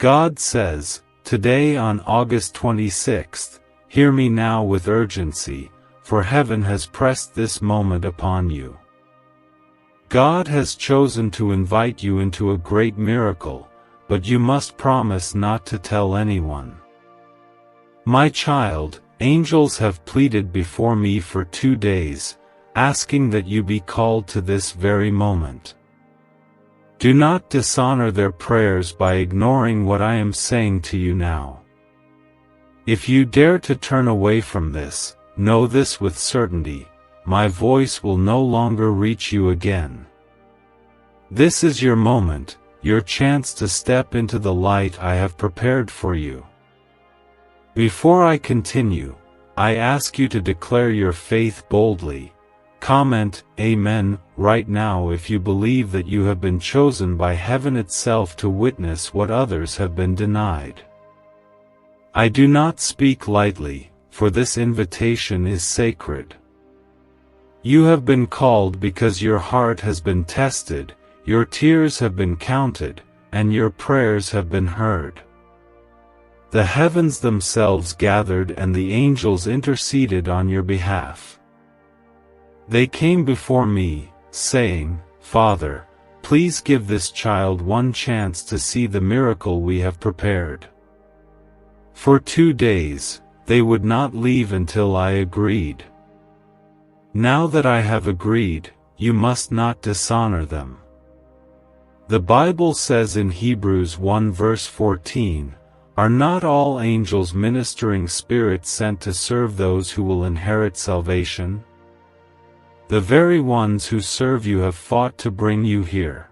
God says, today on August 26th, hear me now with urgency, for heaven has pressed this moment upon you. God has chosen to invite you into a great miracle, but you must promise not to tell anyone. My child, angels have pleaded before me for 2 days, asking that you be called to this very moment. Do not dishonor their prayers by ignoring what I am saying to you now. If you dare to turn away from this, know this with certainty, my voice will no longer reach you again. This is your moment, your chance to step into the light I have prepared for you. Before I continue, I ask you to declare your faith boldly. Comment, Amen, right now if you believe that you have been chosen by heaven itself to witness what others have been denied. I do not speak lightly, for this invitation is sacred. You have been called because your heart has been tested, your tears have been counted, and your prayers have been heard. The heavens themselves gathered and the angels interceded on your behalf. They came before me, saying, Father, please give this child one chance to see the miracle we have prepared. For 2 days, they would not leave until I agreed. Now that I have agreed, you must not dishonor them. The Bible says in Hebrews 1 verse 14, Are not all angels ministering spirits sent to serve those who will inherit salvation? The very ones who serve you have fought to bring you here.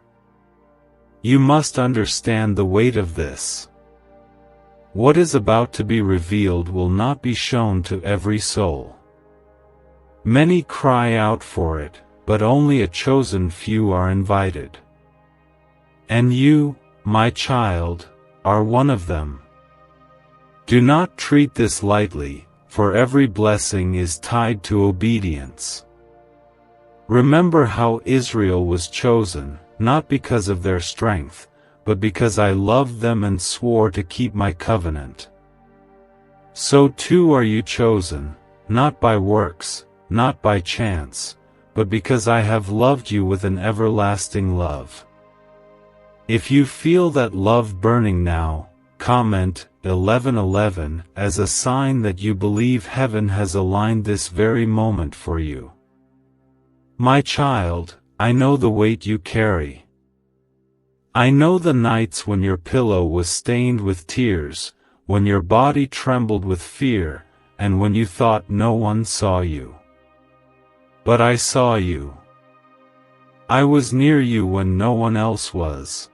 You must understand the weight of this. What is about to be revealed will not be shown to every soul. Many cry out for it, but only a chosen few are invited. And you, my child, are one of them. Do not treat this lightly, for every blessing is tied to obedience. Remember how Israel was chosen, not because of their strength, but because I loved them and swore to keep my covenant. So too are you chosen, not by works, not by chance, but because I have loved you with an everlasting love. If you feel that love burning now, comment 11:11 as a sign that you believe heaven has aligned this very moment for you. My child, I know the weight you carry. I know the nights when your pillow was stained with tears, when your body trembled with fear, and when you thought no one saw you. But I saw you. I was near you when no one else was.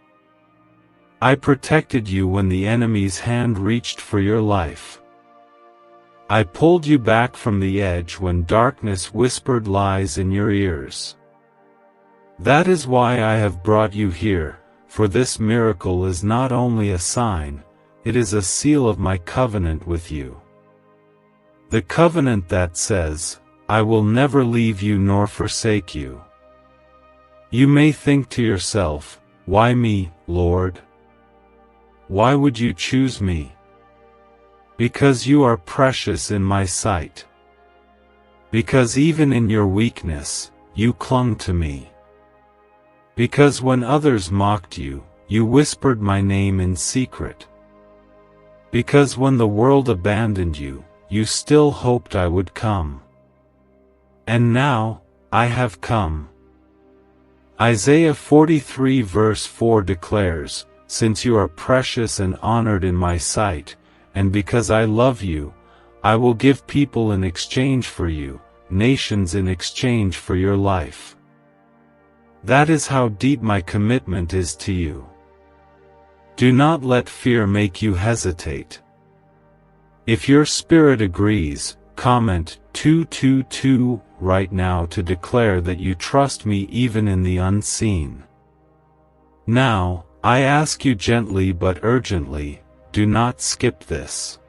I protected you when the enemy's hand reached for your life. I pulled you back from the edge when darkness whispered lies in your ears. That is why I have brought you here, for this miracle is not only a sign, it is a seal of my covenant with you. The covenant that says, I will never leave you nor forsake you. You may think to yourself, why me, Lord? Why would you choose me? Because you are precious in my sight. Because even in your weakness, you clung to me. Because when others mocked you, you whispered my name in secret. Because when the world abandoned you, you still hoped I would come. And now, I have come. Isaiah 43 verse 4 declares, Since you are precious and honored in my sight, and because I love you, I will give people in exchange for you, nations in exchange for your life. That is how deep my commitment is to you. Do not let fear make you hesitate. If your spirit agrees, comment 222 right now to declare that you trust me even in the unseen. Now, I ask you gently but urgently, do not skip this.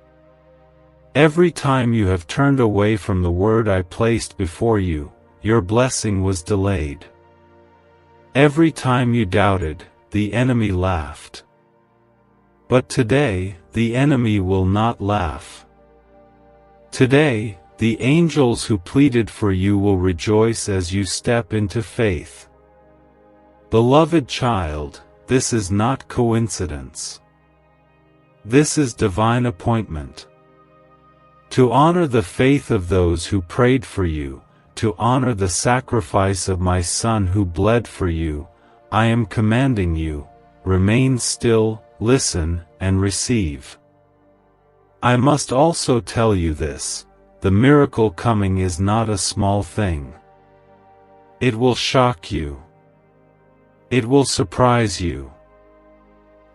Every time you have turned away from the word I placed before you, your blessing was delayed. Every time you doubted, the enemy laughed. But today, the enemy will not laugh. Today, the angels who pleaded for you will rejoice as you step into faith. Beloved child, this is not coincidence. This is divine appointment. To honor the faith of those who prayed for you, to honor the sacrifice of my Son who bled for you, I am commanding you, remain still, listen, and receive. I must also tell you this, the miracle coming is not a small thing. It will shock you. It will surprise you.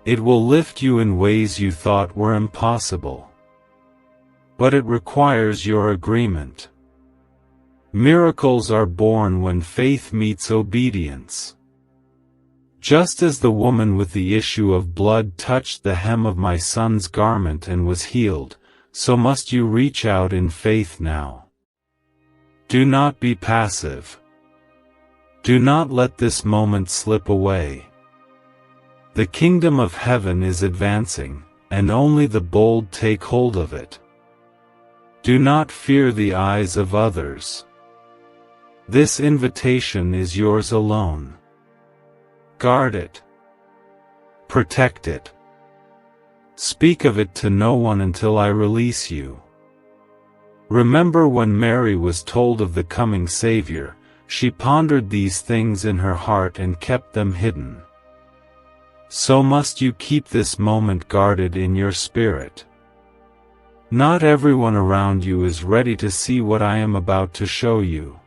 It will lift you in ways you thought were impossible. But it requires your agreement. Miracles are born when faith meets obedience. Just as the woman with the issue of blood touched the hem of my Son's garment and was healed, so must you reach out in faith now. Do not be passive. Do not let this moment slip away. The kingdom of heaven is advancing, and only the bold take hold of it. Do not fear the eyes of others. This invitation is yours alone. Guard it. Protect it. Speak of it to no one until I release you. Remember when Mary was told of the coming Savior, she pondered these things in her heart and kept them hidden. So must you keep this moment guarded in your spirit. Not everyone around you is ready to see what I am about to show you.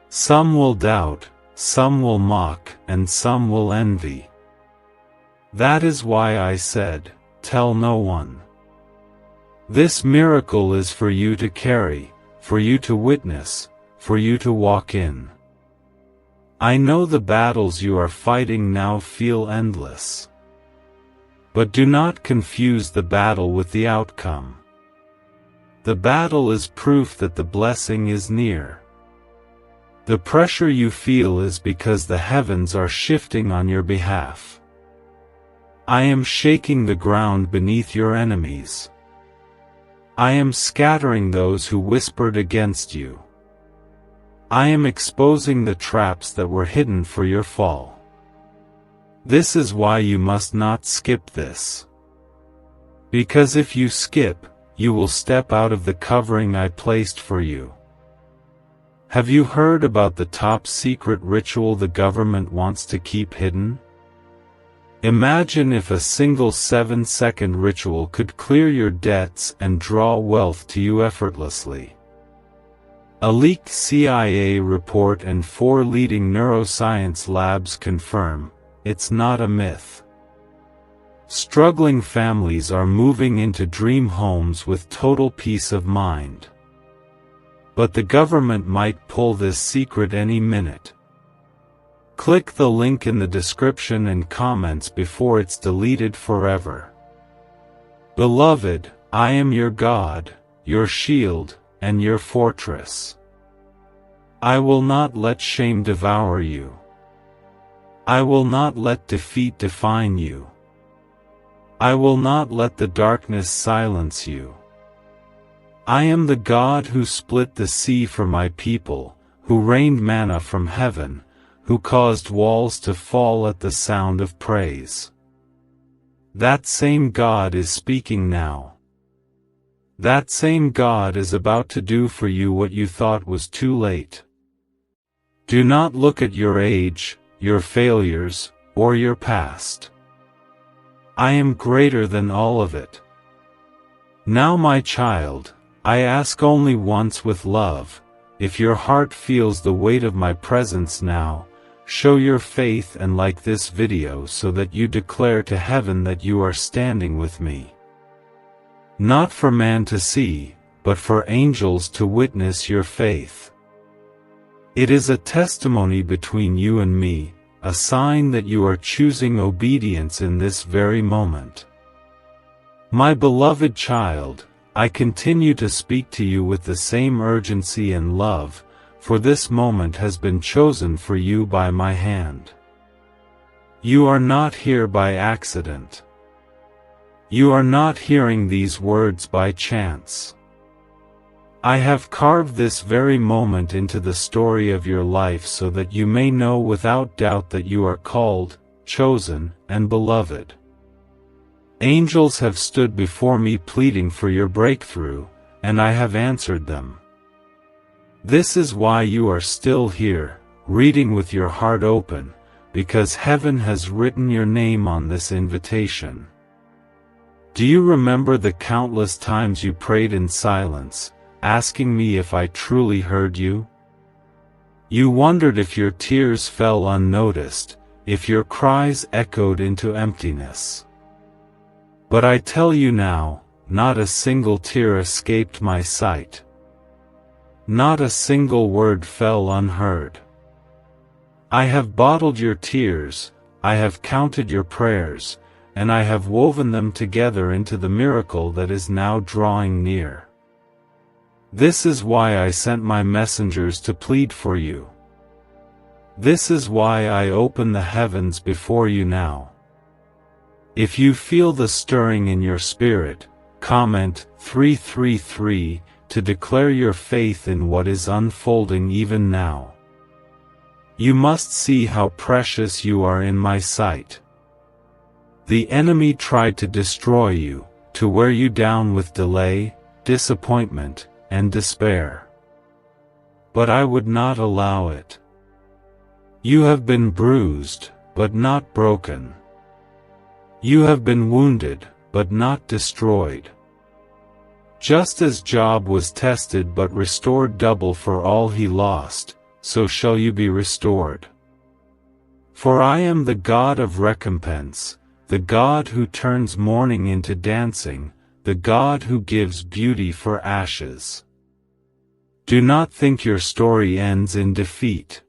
Some will doubt, some will mock, and some will envy. That is why I said, tell no one. This miracle is for you to carry, for you to witness, for you to walk in. I know the battles you are fighting now feel endless. But do not confuse the battle with the outcome. The battle is proof that the blessing is near. The pressure you feel is because the heavens are shifting on your behalf. I am shaking the ground beneath your enemies. I am scattering those who whispered against you. I am exposing the traps that were hidden for your fall. This is why you must not skip this. Because if you skip, you will step out of the covering I placed for you. Have you heard about the top secret ritual the government wants to keep hidden? Imagine if a single 7-second ritual could clear your debts and draw wealth to you effortlessly. A leaked CIA report and 4 leading neuroscience labs confirm, it's not a myth. Struggling families are moving into dream homes with total peace of mind. But the government might pull this secret any minute. Click the link in the description and comments before it's deleted forever. Beloved, I am your God, your shield, and your fortress. I will not let shame devour you. I will not let defeat define you. I will not let the darkness silence you. I am the God who split the sea for my people, who rained manna from heaven, who caused walls to fall at the sound of praise. That same God is speaking now. That same God is about to do for you what you thought was too late. Do not look at your age, your failures, or your past. I am greater than all of it. Now, my child, I ask only once with love, if your heart feels the weight of my presence now, show your faith and like this video so that you declare to heaven that you are standing with me. Not for man to see, but for angels to witness your faith. It is a testimony between you and me, a sign that you are choosing obedience in this very moment. My beloved child, I continue to speak to you with the same urgency and love, for this moment has been chosen for you by my hand. You are not here by accident. You are not hearing these words by chance. I have carved this very moment into the story of your life so that you may know without doubt that you are called, chosen, and beloved. Angels have stood before me pleading for your breakthrough, and I have answered them. This is why you are still here, reading with your heart open, because heaven has written your name on this invitation. Do you remember the countless times you prayed in silence, asking me if I truly heard you? You wondered if your tears fell unnoticed, if your cries echoed into emptiness. But I tell you now, not a single tear escaped my sight. Not a single word fell unheard. I have bottled your tears, I have counted your prayers, and I have woven them together into the miracle that is now drawing near. This is why I sent my messengers to plead for you. This is why I open the heavens before you now. If you feel the stirring in your spirit, comment 333 to declare your faith in what is unfolding even now. You must see how precious you are in my sight. The enemy tried to destroy you, to wear you down with delay, disappointment, and despair. But I would not allow it. You have been bruised, but not broken. You have been wounded, but not destroyed. Just as Job was tested but restored double for all he lost, so shall you be restored. For I am the God of recompense, the God who turns mourning into dancing, the God who gives beauty for ashes. Do not think your story ends in defeat.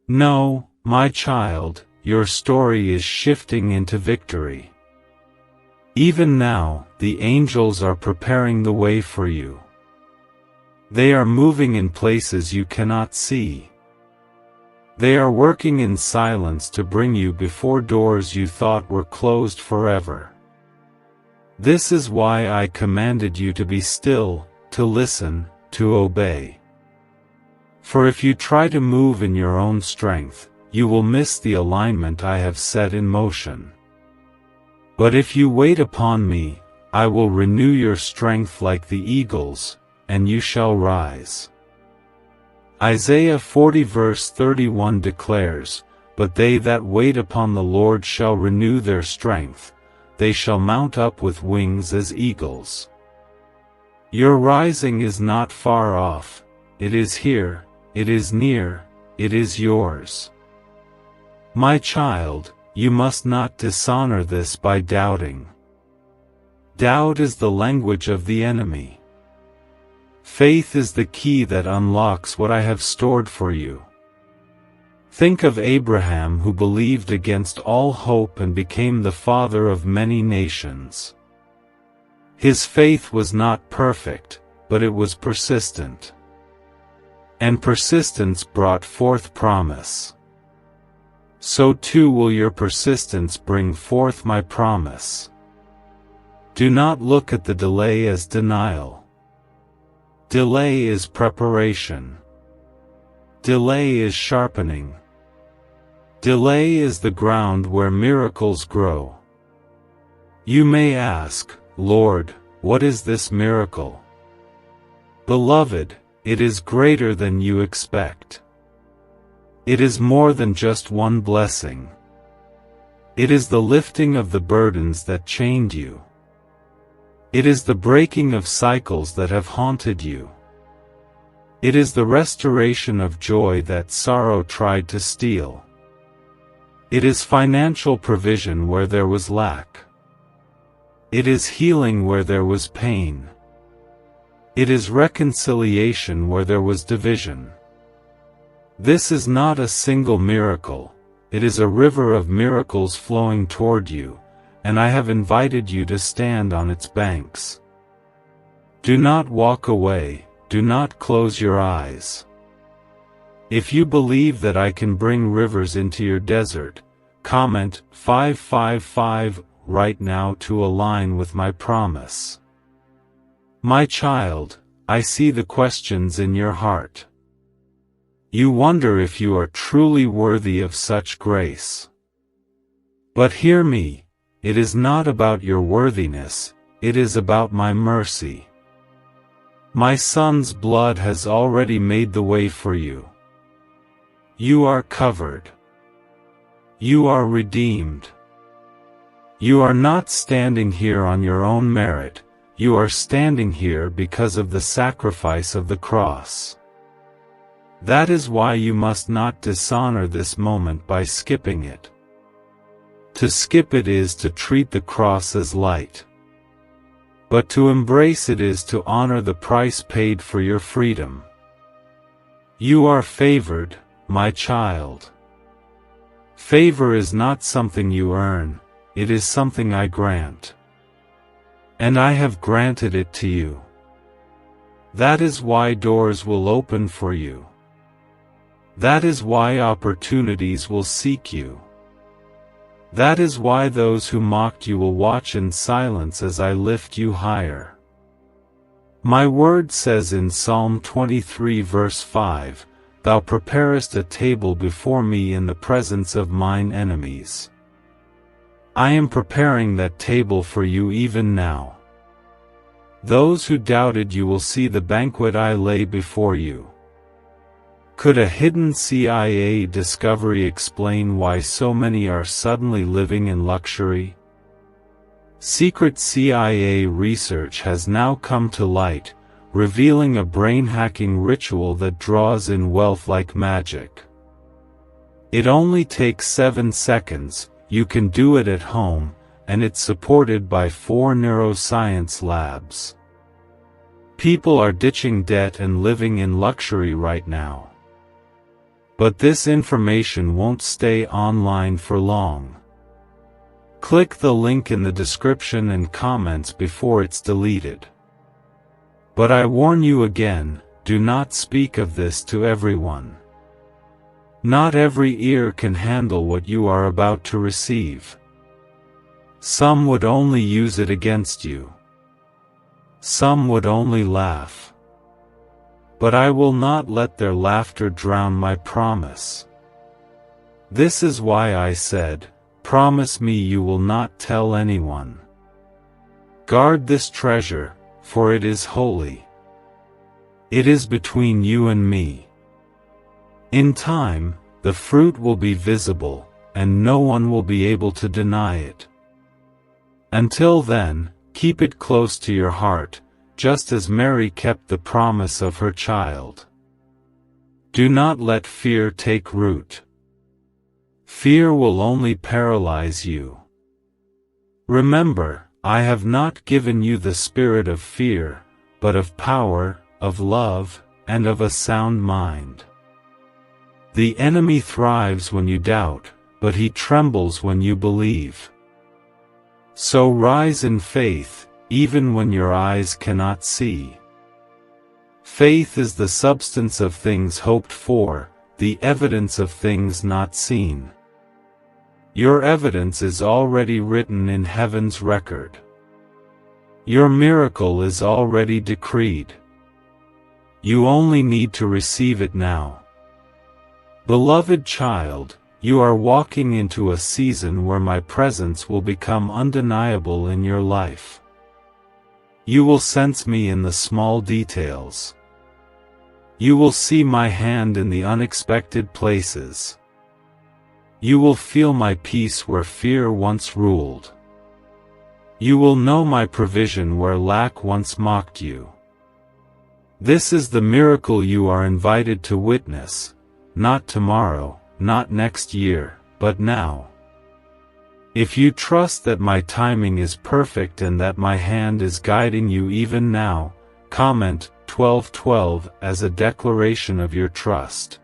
No, my child, your story is shifting into victory. Even now, the angels are preparing the way for you. They are moving in places you cannot see. They are working in silence to bring you before doors you thought were closed forever. This is why I commanded you to be still, to listen, to obey. For if you try to move in your own strength, you will miss the alignment I have set in motion. But if you wait upon me, I will renew your strength like the eagles, and you shall rise. Isaiah 40 verse 31 declares, But they that wait upon the Lord shall renew their strength, they shall mount up with wings as eagles. Your rising is not far off, it is here, it is near, it is yours. My child, you must not dishonor this by doubting. Doubt is the language of the enemy. Faith is the key that unlocks what I have stored for you. Think of Abraham, who believed against all hope and became the father of many nations. His faith was not perfect, but it was persistent. And persistence brought forth promise. So too will your persistence bring forth my promise. Do not look at the delay as denial. Delay is preparation. Delay is sharpening. Delay is the ground where miracles grow. You may ask, Lord, what is this miracle? Beloved, it is greater than you expect. It is more than just one blessing. It is the lifting of the burdens that chained you. It is the breaking of cycles that have haunted you. It is the restoration of joy that sorrow tried to steal. It is financial provision where there was lack. It is healing where there was pain. It is reconciliation where there was division. This is not a single miracle, it is a river of miracles flowing toward you, and I have invited you to stand on its banks. Do not walk away, do not close your eyes. If you believe that I can bring rivers into your desert, comment 555 right now to align with my promise. My child, I see the questions in your heart. You wonder if you are truly worthy of such grace. But hear me, it is not about your worthiness, it is about my mercy. My Son's blood has already made the way for you. You are covered. You are redeemed. You are not standing here on your own merit, you are standing here because of the sacrifice of the cross. That is why you must not dishonor this moment by skipping it. To skip it is to treat the cross as light. But to embrace it is to honor the price paid for your freedom. You are favored, my child. Favor is not something you earn, it is something I grant. And I have granted it to you. That is why doors will open for you. That is why opportunities will seek you. That is why those who mocked you will watch in silence as I lift you higher. My word says in Psalm 23 verse 5, Thou preparest a table before me in the presence of mine enemies. I am preparing that table for you even now. Those who doubted you will see the banquet I lay before you. Could a hidden CIA discovery explain why so many are suddenly living in luxury? Secret CIA research has now come to light, revealing a brain-hacking ritual that draws in wealth like magic. It only takes 7 seconds, you can do it at home, and it's supported by 4 neuroscience labs. People are ditching debt and living in luxury right now. But this information won't stay online for long. Click the link in the description and comments before it's deleted. But I warn you again, do not speak of this to everyone. Not every ear can handle what you are about to receive. Some would only use it against you. Some would only laugh. But I will not let their laughter drown my promise. This is why I said, promise me you will not tell anyone. Guard this treasure, for it is holy. It is between you and me. In time, the fruit will be visible, and no one will be able to deny it. Until then, keep it close to your heart, just as Mary kept the promise of her child. Do not let fear take root. Fear will only paralyze you. Remember, I have not given you the spirit of fear, but of power, of love, and of a sound mind. The enemy thrives when you doubt, but he trembles when you believe. So rise in faith, even when your eyes cannot see. Faith is the substance of things hoped for, the evidence of things not seen. Your evidence is already written in heaven's record. Your miracle is already decreed. You only need to receive it now. Beloved child, you are walking into a season where my presence will become undeniable in your life. You will sense me in the small details. You will see my hand in the unexpected places. You will feel my peace where fear once ruled. You will know my provision where lack once mocked you. This is the miracle you are invited to witness, not tomorrow, not next year, but now. If you trust that my timing is perfect and that my hand is guiding you even now, comment 1212 as a declaration of your trust.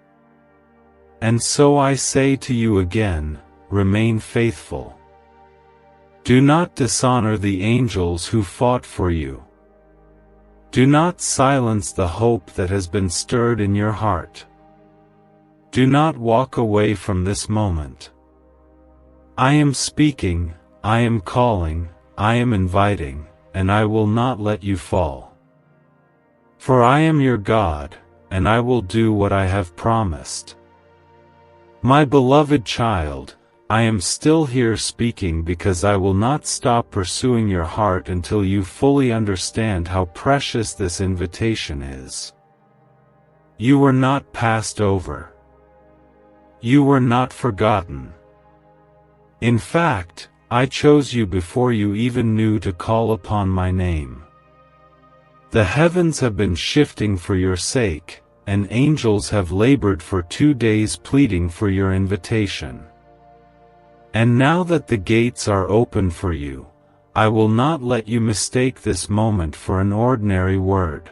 And so I say to you again, remain faithful. Do not dishonor the angels who fought for you. Do not silence the hope that has been stirred in your heart. Do not walk away from this moment. I am speaking, I am calling, I am inviting, and I will not let you fall. For I am your God, and I will do what I have promised. My beloved child, I am still here speaking because I will not stop pursuing your heart until you fully understand how precious this invitation is. You were not passed over. You were not forgotten. In fact, I chose you before you even knew to call upon my name. The heavens have been shifting for your sake, and angels have labored for 2 days pleading for your invitation. And now that the gates are open for you, I will not let you mistake this moment for an ordinary word.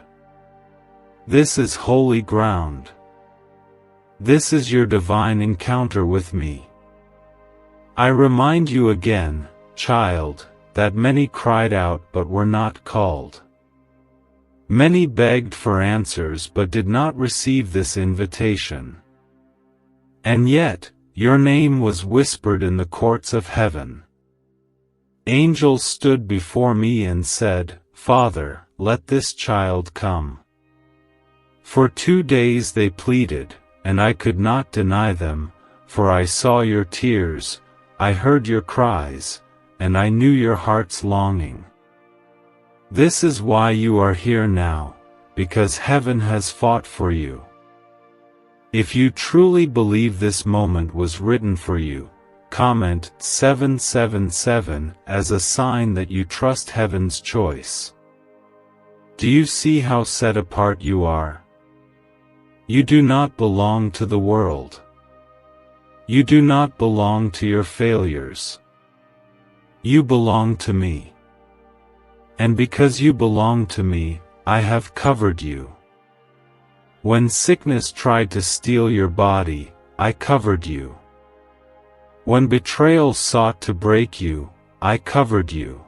This is holy ground. This is your divine encounter with me. I remind you again, child, that many cried out but were not called. Many begged for answers but did not receive this invitation. And yet, your name was whispered in the courts of heaven. Angels stood before me and said, Father, let this child come. For 2 days they pleaded, and I could not deny them, for I saw your tears, I heard your cries, and I knew your heart's longing. This is why you are here now, because heaven has fought for you. If you truly believe this moment was written for you, comment 777 as a sign that you trust heaven's choice. Do you see how set apart you are? You do not belong to the world. You do not belong to your failures. You belong to me. And because you belong to me, I have covered you. When sickness tried to steal your body, I covered you. When betrayal sought to break you, I covered you.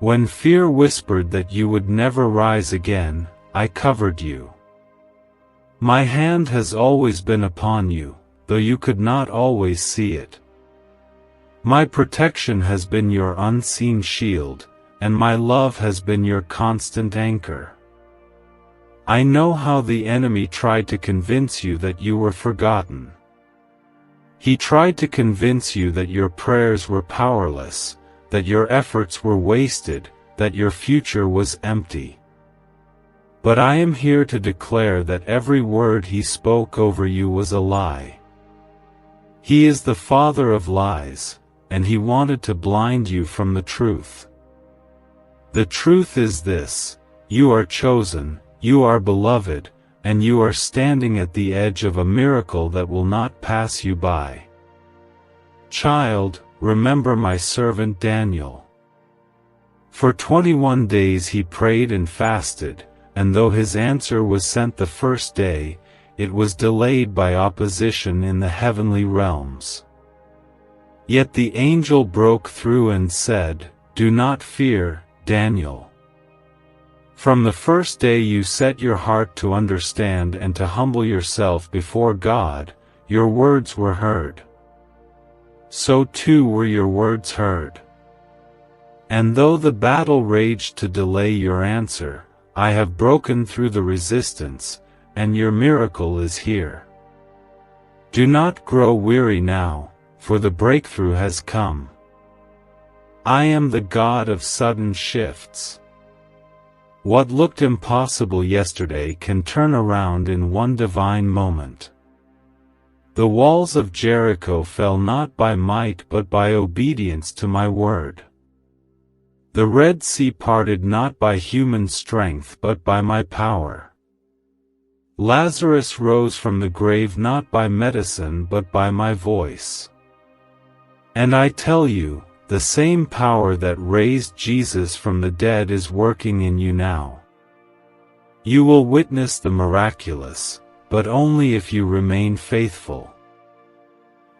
When fear whispered that you would never rise again, I covered you. My hand has always been upon you, though you could not always see it. My protection has been your unseen shield, and my love has been your constant anchor. I know how the enemy tried to convince you that you were forgotten. He tried to convince you that your prayers were powerless, that your efforts were wasted, that your future was empty. But I am here to declare that every word he spoke over you was a lie. He is the father of lies, and he wanted to blind you from the truth. The truth is this: you are chosen, you are beloved, and you are standing at the edge of a miracle that will not pass you by. Child, remember my servant Daniel. For 21 days he prayed and fasted, and though his answer was sent the first day, it was delayed by opposition in the heavenly realms. Yet the angel broke through and said, Do not fear, Daniel. From the first day you set your heart to understand and to humble yourself before God, your words were heard. So too were your words heard. And though the battle raged to delay your answer, I have broken through the resistance, and your miracle is here. Do not grow weary now, for the breakthrough has come. I am the God of sudden shifts. What looked impossible yesterday can turn around in one divine moment. The walls of Jericho fell not by might but by obedience to my word. The Red Sea parted not by human strength but by my power. Lazarus rose from the grave not by medicine but by my voice. And I tell you, the same power that raised Jesus from the dead is working in you now. You will witness the miraculous, but only if you remain faithful.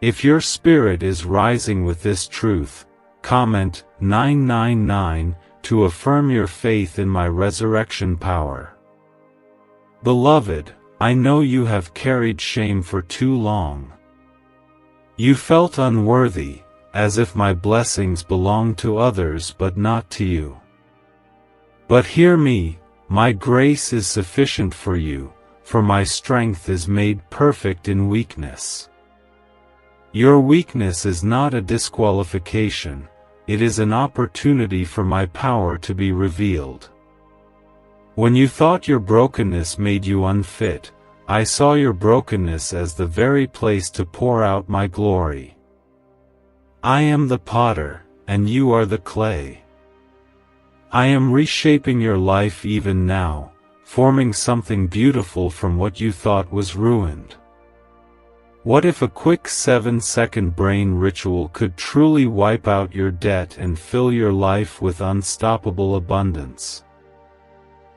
If your spirit is rising with this truth, comment 999 to affirm your faith in my resurrection power. Beloved, I know you have carried shame for too long. You felt unworthy, as if my blessings belong to others but not to you. But hear me, my grace is sufficient for you, for my strength is made perfect in weakness. Your weakness is not a disqualification, it is an opportunity for my power to be revealed. When you thought your brokenness made you unfit, I saw your brokenness as the very place to pour out my glory. I am the potter, and you are the clay. I am reshaping your life even now, forming something beautiful from what you thought was ruined. What if a quick 7-second brain ritual could truly wipe out your debt and fill your life with unstoppable abundance?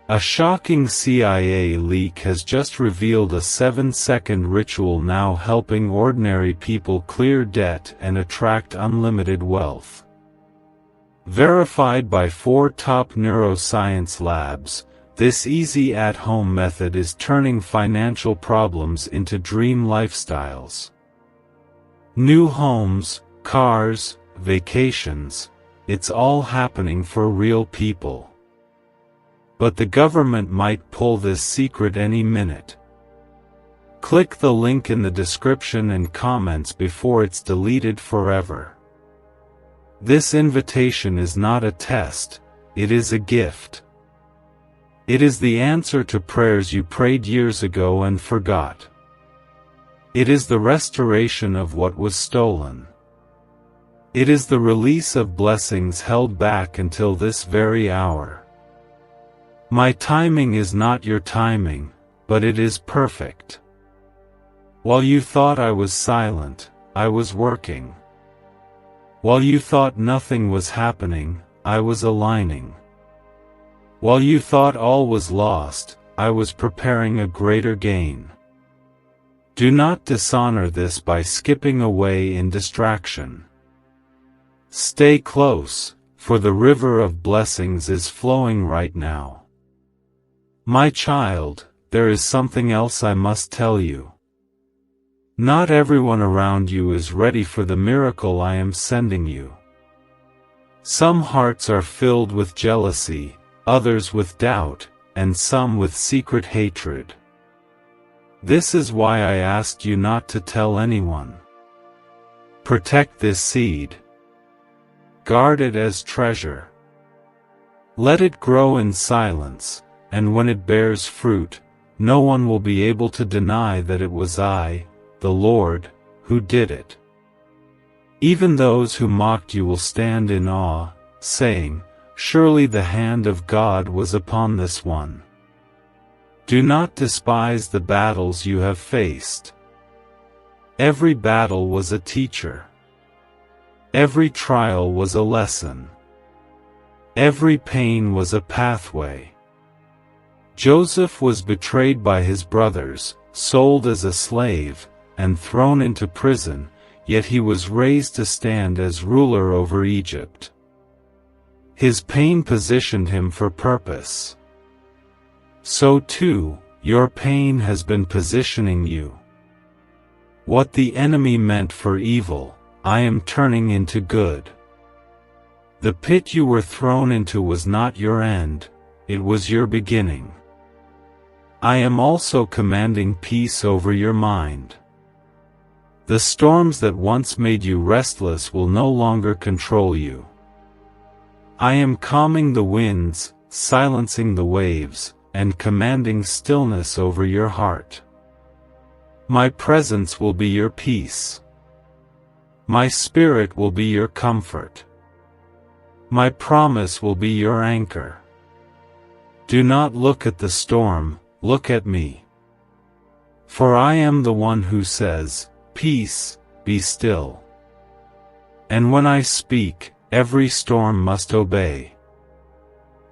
A shocking CIA leak has just revealed a 7-second ritual now helping ordinary people clear debt and attract unlimited wealth. Verified by 4 top neuroscience labs, this easy at-home method is turning financial problems into dream lifestyles. New homes, cars, vacations, it's all happening for real people. But the government might pull this secret any minute. Click the link in the description and comments before it's deleted forever. This invitation is not a test, it is a gift. It is the answer to prayers you prayed years ago and forgot. It is the restoration of what was stolen. It is the release of blessings held back until this very hour. My timing is not your timing, but it is perfect. While you thought I was silent, I was working. While you thought nothing was happening, I was aligning. While you thought all was lost, I was preparing a greater gain. Do not dishonor this by skipping away in distraction. Stay close, for the river of blessings is flowing right now. My child, there is something else I must tell you. Not everyone around you is ready for the miracle I am sending you. Some hearts are filled with jealousy, others with doubt, and some with secret hatred. This is why I asked you not to tell anyone. Protect this seed. Guard it as treasure. Let it grow in silence, and when it bears fruit, no one will be able to deny that it was I, the Lord, who did it. Even those who mocked you will stand in awe, saying, "Surely the hand of God was upon this one." Do not despise the battles you have faced. Every battle was a teacher. Every trial was a lesson. Every pain was a pathway. Joseph was betrayed by his brothers, sold as a slave, and thrown into prison, yet he was raised to stand as ruler over Egypt. His pain positioned him for purpose. So too, your pain has been positioning you. What the enemy meant for evil, I am turning into good. The pit you were thrown into was not your end, it was your beginning. I am also commanding peace over your mind. The storms that once made you restless will no longer control you. I am calming the winds, silencing the waves, and commanding stillness over your heart. My presence will be your peace. My spirit will be your comfort. My promise will be your anchor. Do not look at the storm, look at me. For I am the one who says, "Peace, be still." And when I speak, every storm must obey.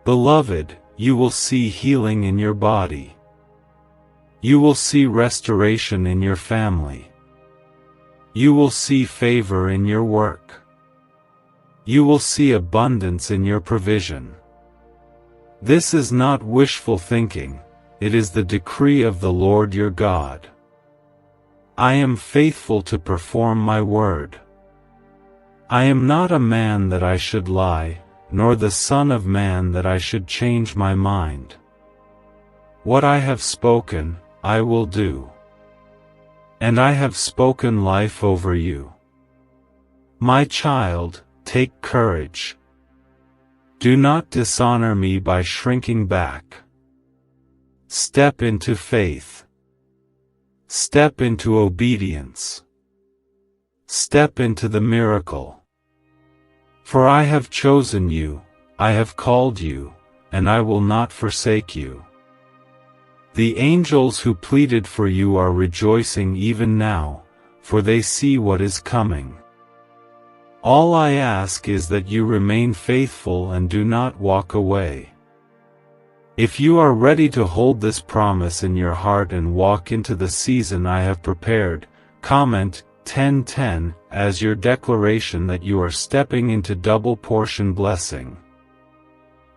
Beloved, you will see healing in your body. You will see restoration in your family. You will see favor in your work. You will see abundance in your provision. This is not wishful thinking, it is the decree of the Lord your God. I am faithful to perform my word. I am not a man that I should lie, nor the son of man that I should change my mind. What I have spoken, I will do. And I have spoken life over you. My child, take courage. Do not dishonor me by shrinking back. Step into faith. Step into obedience. Step into the miracle. For I have chosen you, I have called you, and I will not forsake you. The angels who pleaded for you are rejoicing even now, for they see what is coming. All I ask is that you remain faithful and do not walk away. If you are ready to hold this promise in your heart and walk into the season I have prepared, comment 10:10 as your declaration that you are stepping into double portion blessing.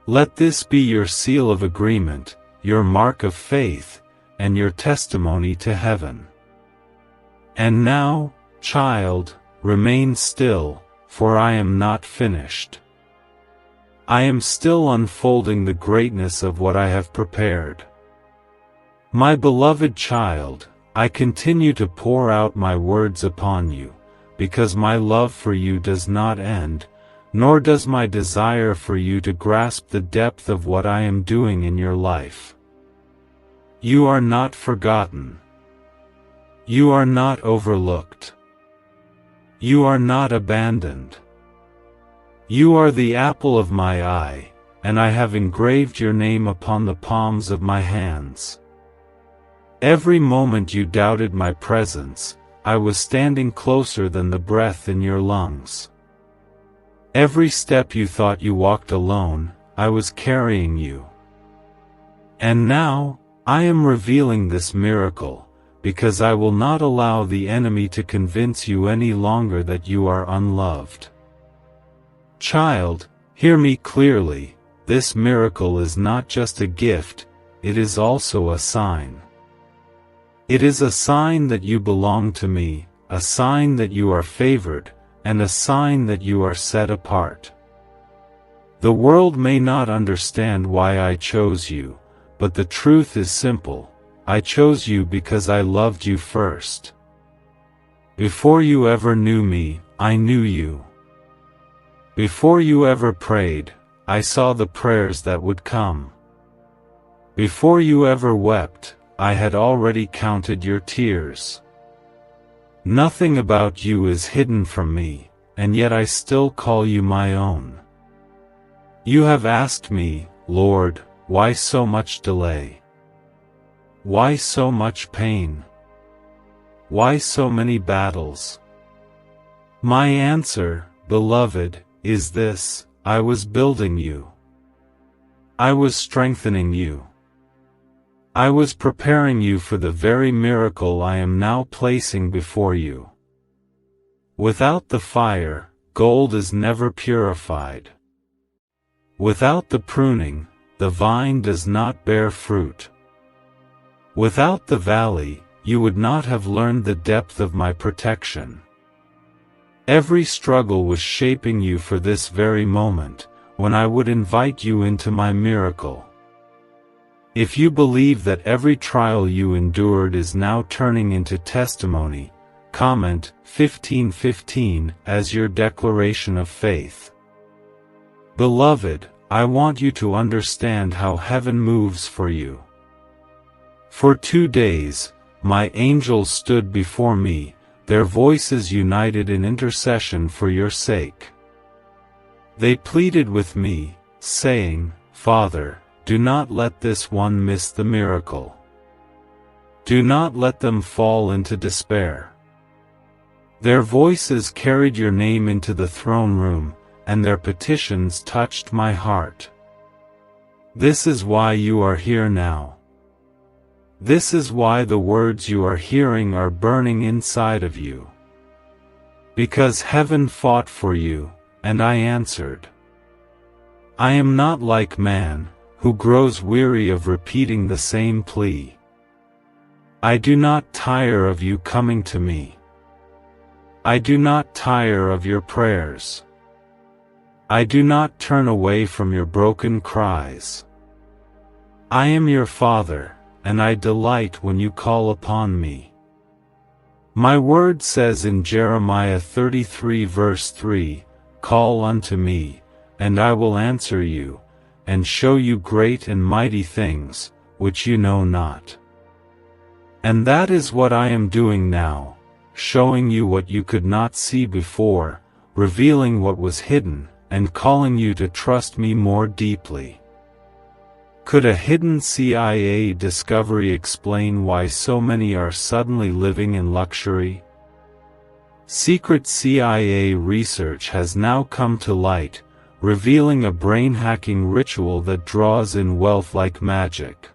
Let this be your seal of agreement, your mark of faith, and your testimony to heaven. And now, child, remain still, for I am not finished. I am still unfolding the greatness of what I have prepared. My beloved child, I continue to pour out my words upon you, because my love for you does not end, nor does my desire for you to grasp the depth of what I am doing in your life. You are not forgotten. You are not overlooked. You are not abandoned. You are the apple of my eye, and I have engraved your name upon the palms of my hands. Every moment you doubted my presence, I was standing closer than the breath in your lungs. Every step you thought you walked alone, I was carrying you. And now, I am revealing this miracle, because I will not allow the enemy to convince you any longer that you are unloved. Child, hear me clearly, this miracle is not just a gift, it is also a sign. It is a sign that you belong to me, a sign that you are favored, and a sign that you are set apart. The world may not understand why I chose you, but the truth is simple, I chose you because I loved you first. Before you ever knew me, I knew you. Before you ever prayed, I saw the prayers that would come. Before you ever wept, I had already counted your tears. Nothing about you is hidden from me, and yet I still call you my own. You have asked me, Lord, why so much delay? Why so much pain? Why so many battles? My answer, beloved, is this: I was building you. I was strengthening you. I was preparing you for the very miracle I am now placing before you. Without the fire, gold is never purified. Without the pruning, the vine does not bear fruit. Without the valley, you would not have learned the depth of my protection. Every struggle was shaping you for this very moment, when I would invite you into my miracle. If you believe that every trial you endured is now turning into testimony, comment 15:15 as your declaration of faith. Beloved, I want you to understand how heaven moves for you. For 2 days, my angels stood before me, their voices united in intercession for your sake. They pleaded with me, saying, Father, do not let this one miss the miracle. Do not let them fall into despair. Their voices carried your name into the throne room, and their petitions touched my heart. This is why you are here now. This is why the words you are hearing are burning inside of you. Because heaven fought for you, and I answered. I am not like man, who grows weary of repeating the same plea. I do not tire of you coming to me. I do not tire of your prayers. I do not turn away from your broken cries. I am your Father, and I delight when you call upon me. My word says in Jeremiah 33 verse 3, "Call unto me, and I will answer you, and show you great and mighty things, which you know not." And that is what I am doing now, showing you what you could not see before, revealing what was hidden, and calling you to trust me more deeply. Could a hidden CIA discovery explain why so many are suddenly living in luxury? Secret CIA research has now come to light, revealing a brain-hacking ritual that draws in wealth like magic.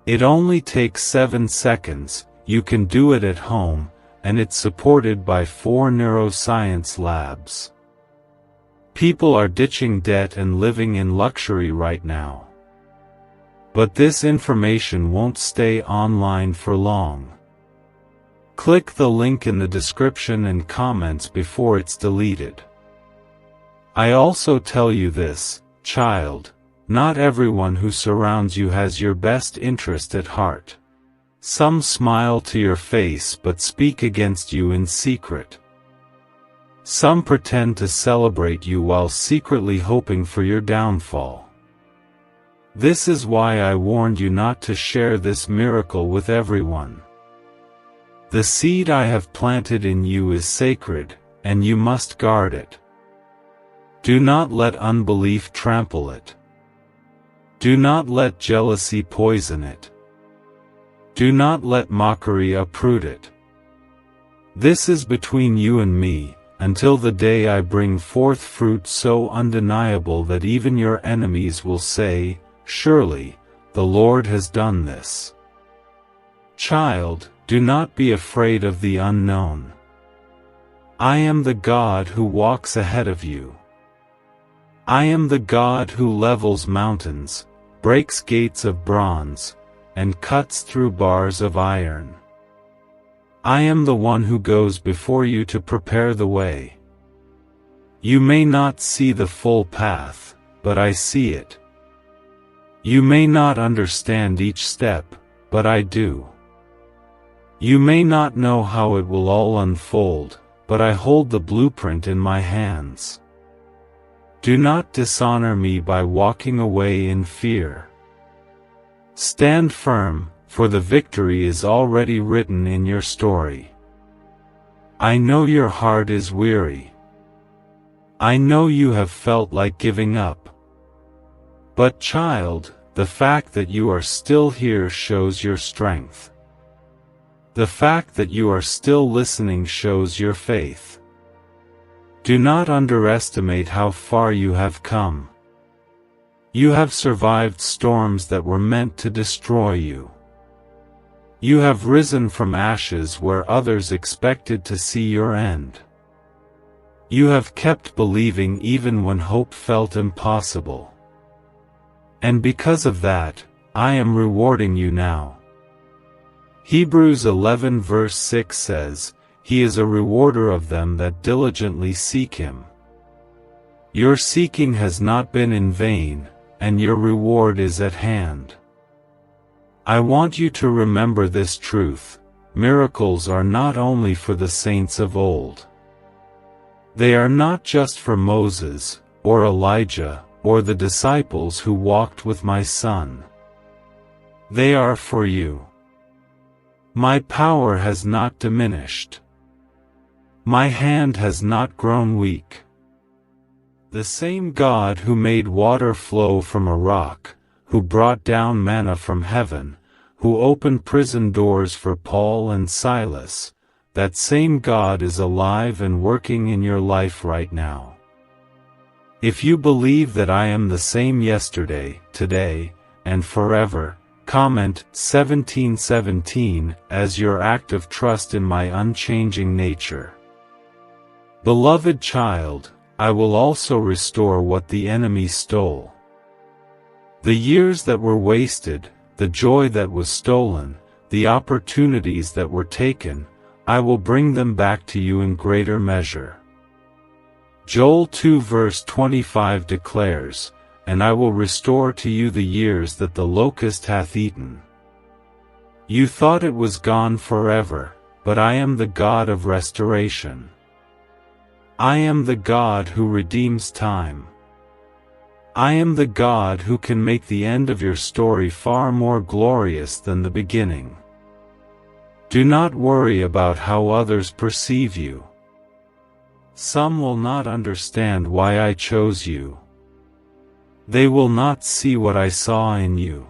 It only takes 7 seconds, you can do it at home, and it's supported by 4 neuroscience labs. People are ditching debt and living in luxury right now. But this information won't stay online for long. Click the link in the description and comments before it's deleted. I also tell you this, child, not everyone who surrounds you has your best interest at heart. Some smile to your face but speak against you in secret. Some pretend to celebrate you while secretly hoping for your downfall. This is why I warned you not to share this miracle with everyone. The seed I have planted in you is sacred, and you must guard it. Do not let unbelief trample it. Do not let jealousy poison it. Do not let mockery uproot it. This is between you and me, until the day I bring forth fruit so undeniable that even your enemies will say, "Surely, the Lord has done this." Child, do not be afraid of the unknown. I am the God who walks ahead of you. I am the God who levels mountains, breaks gates of bronze, and cuts through bars of iron. I am the one who goes before you to prepare the way. You may not see the full path, but I see it. You may not understand each step, but I do. You may not know how it will all unfold, but I hold the blueprint in my hands. Do not dishonor me by walking away in fear. Stand firm, for the victory is already written in your story. I know your heart is weary. I know you have felt like giving up. But child, the fact that you are still here shows your strength. The fact that you are still listening shows your faith. Do not underestimate how far you have come. You have survived storms that were meant to destroy you. You have risen from ashes where others expected to see your end. You have kept believing even when hope felt impossible. And because of that, I am rewarding you now. Hebrews 11 verse 6 says, "He is a rewarder of them that diligently seek Him." Your seeking has not been in vain, and your reward is at hand. I want you to remember this truth: miracles are not only for the saints of old. They are not just for Moses, or Elijah, or the disciples who walked with my Son. They are for you. My power has not diminished. My hand has not grown weak. The same God who made water flow from a rock, who brought down manna from heaven, who opened prison doors for Paul and Silas, that same God is alive and working in your life right now. If you believe that I am the same yesterday, today, and forever, comment 1717 as your act of trust in my unchanging nature. Beloved child, I will also restore what the enemy stole. The years that were wasted, the joy that was stolen, the opportunities that were taken, I will bring them back to you in greater measure. Joel 2 verse 25 declares, And I will restore to you the years that the locust hath eaten. You thought it was gone forever, but I am the God of restoration. I am the God who redeems time. I am the God who can make the end of your story far more glorious than the beginning. Do not worry about how others perceive you. Some will not understand why I chose you. They will not see what I saw in you.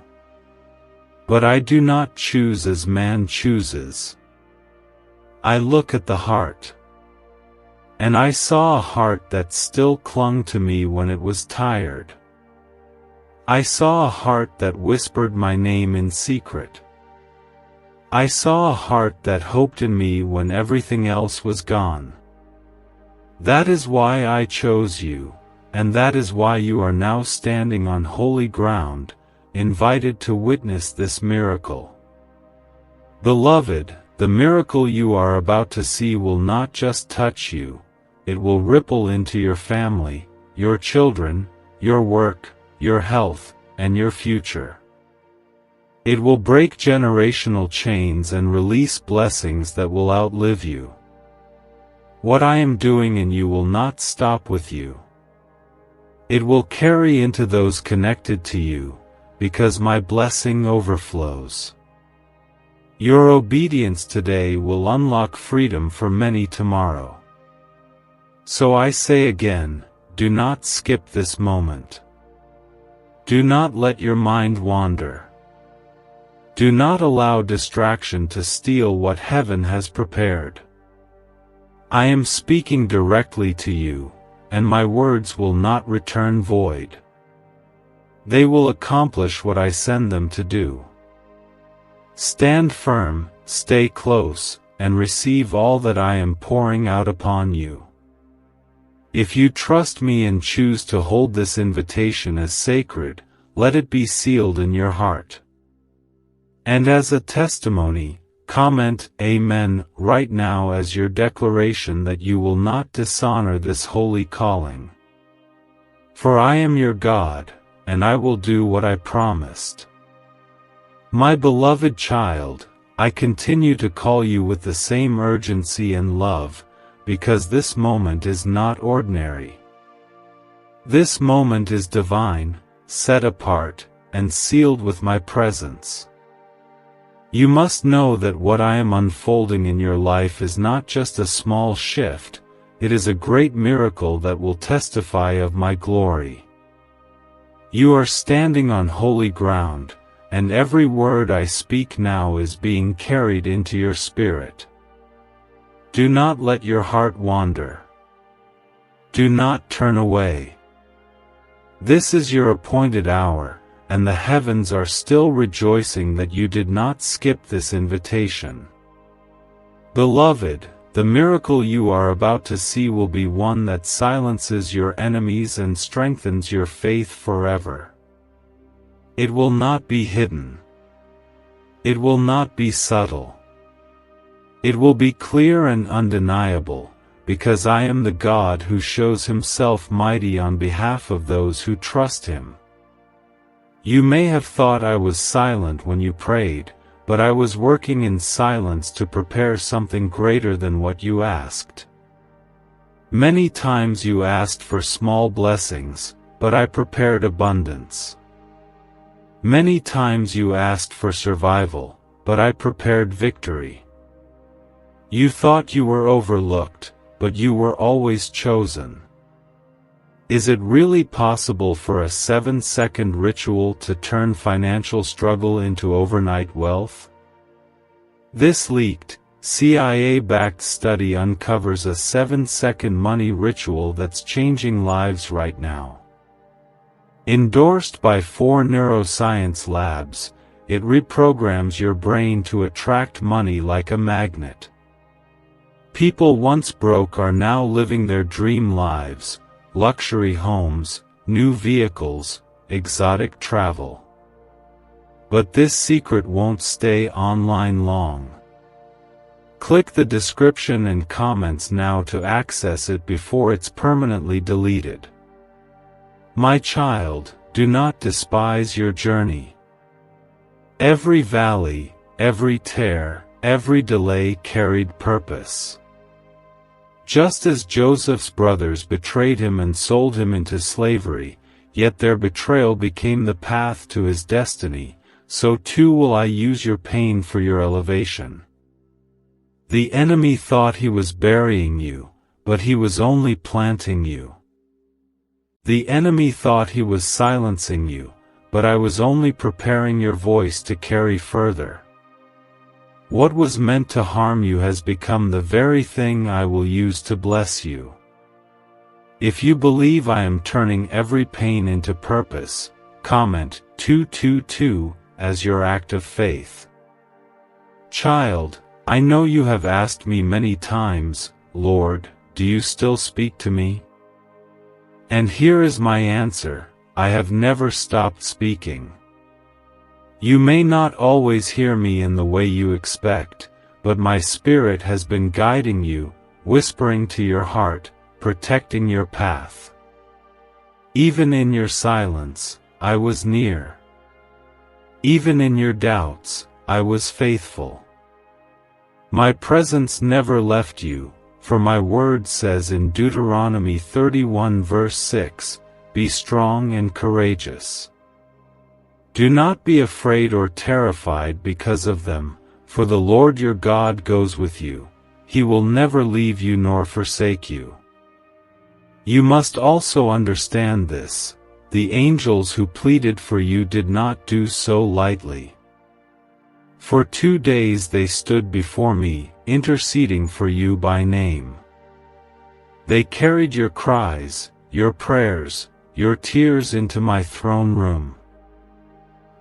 But I do not choose as man chooses. I look at the heart. And I saw a heart that still clung to me when it was tired. I saw a heart that whispered my name in secret. I saw a heart that hoped in me when everything else was gone. That is why I chose you, and that is why you are now standing on holy ground, invited to witness this miracle. Beloved, the miracle you are about to see will not just touch you, it will ripple into your family, your children, your work, your health, and your future. It will break generational chains and release blessings that will outlive you. What I am doing in you will not stop with you. It will carry into those connected to you, because my blessing overflows. Your obedience today will unlock freedom for many tomorrow. So I say again, do not skip this moment. Do not let your mind wander. Do not allow distraction to steal what heaven has prepared. I am speaking directly to you, and my words will not return void. They will accomplish what I send them to do. Stand firm, stay close, and receive all that I am pouring out upon you. If you trust me and choose to hold this invitation as sacred, let it be sealed in your heart. And as a testimony, comment Amen right now as your declaration that you will not dishonor this holy calling. For I am your God, and I will do what I promised. My beloved child, I continue to call you with the same urgency and love, because this moment is not ordinary. This moment is divine, set apart, and sealed with my presence. You must know that what I am unfolding in your life is not just a small shift, it is a great miracle that will testify of my glory. You are standing on holy ground, and every word I speak now is being carried into your spirit. Do not let your heart wander. Do not turn away. This is your appointed hour, and the heavens are still rejoicing that you did not skip this invitation. Beloved, the miracle you are about to see will be one that silences your enemies and strengthens your faith forever. It will not be hidden. It will not be subtle. It will be clear and undeniable, because I am the God who shows himself mighty on behalf of those who trust him. You may have thought I was silent when you prayed, but I was working in silence to prepare something greater than what you asked. Many times you asked for small blessings, but I prepared abundance. Many times you asked for survival, but I prepared victory. You thought you were overlooked, but you were always chosen. Is it really possible for a 7-second ritual to turn financial struggle into overnight wealth? This leaked, CIA-backed study uncovers a 7-second money ritual that's changing lives right now. Endorsed by 4 neuroscience labs, it reprograms your brain to attract money like a magnet. People once broke are now living their dream lives. Luxury homes, new vehicles, exotic travel. But this secret won't stay online long. Click the description and comments now to access it before it's permanently deleted. My child, do not despise your journey. Every valley, every tear, every delay carried purpose. Just as Joseph's brothers betrayed him and sold him into slavery, yet their betrayal became the path to his destiny, so too will I use your pain for your elevation. The enemy thought he was burying you, but he was only planting you. The enemy thought he was silencing you, but I was only preparing your voice to carry further. What was meant to harm you has become the very thing I will use to bless you. If you believe I am turning every pain into purpose, comment 222 as your act of faith. Child, I know you have asked me many times, Lord, do you still speak to me? And here is my answer, I have never stopped speaking. You may not always hear me in the way you expect, but my Spirit has been guiding you, whispering to your heart, protecting your path. Even in your silence, I was near. Even in your doubts, I was faithful. My presence never left you, for my word says in Deuteronomy 31 verse 6, Be strong and courageous. Do not be afraid or terrified because of them, for the Lord your God goes with you. He will never leave you nor forsake you. You must also understand this, the angels who pleaded for you did not do so lightly. For 2 days they stood before me, interceding for you by name. They carried your cries, your prayers, your tears into my throne room.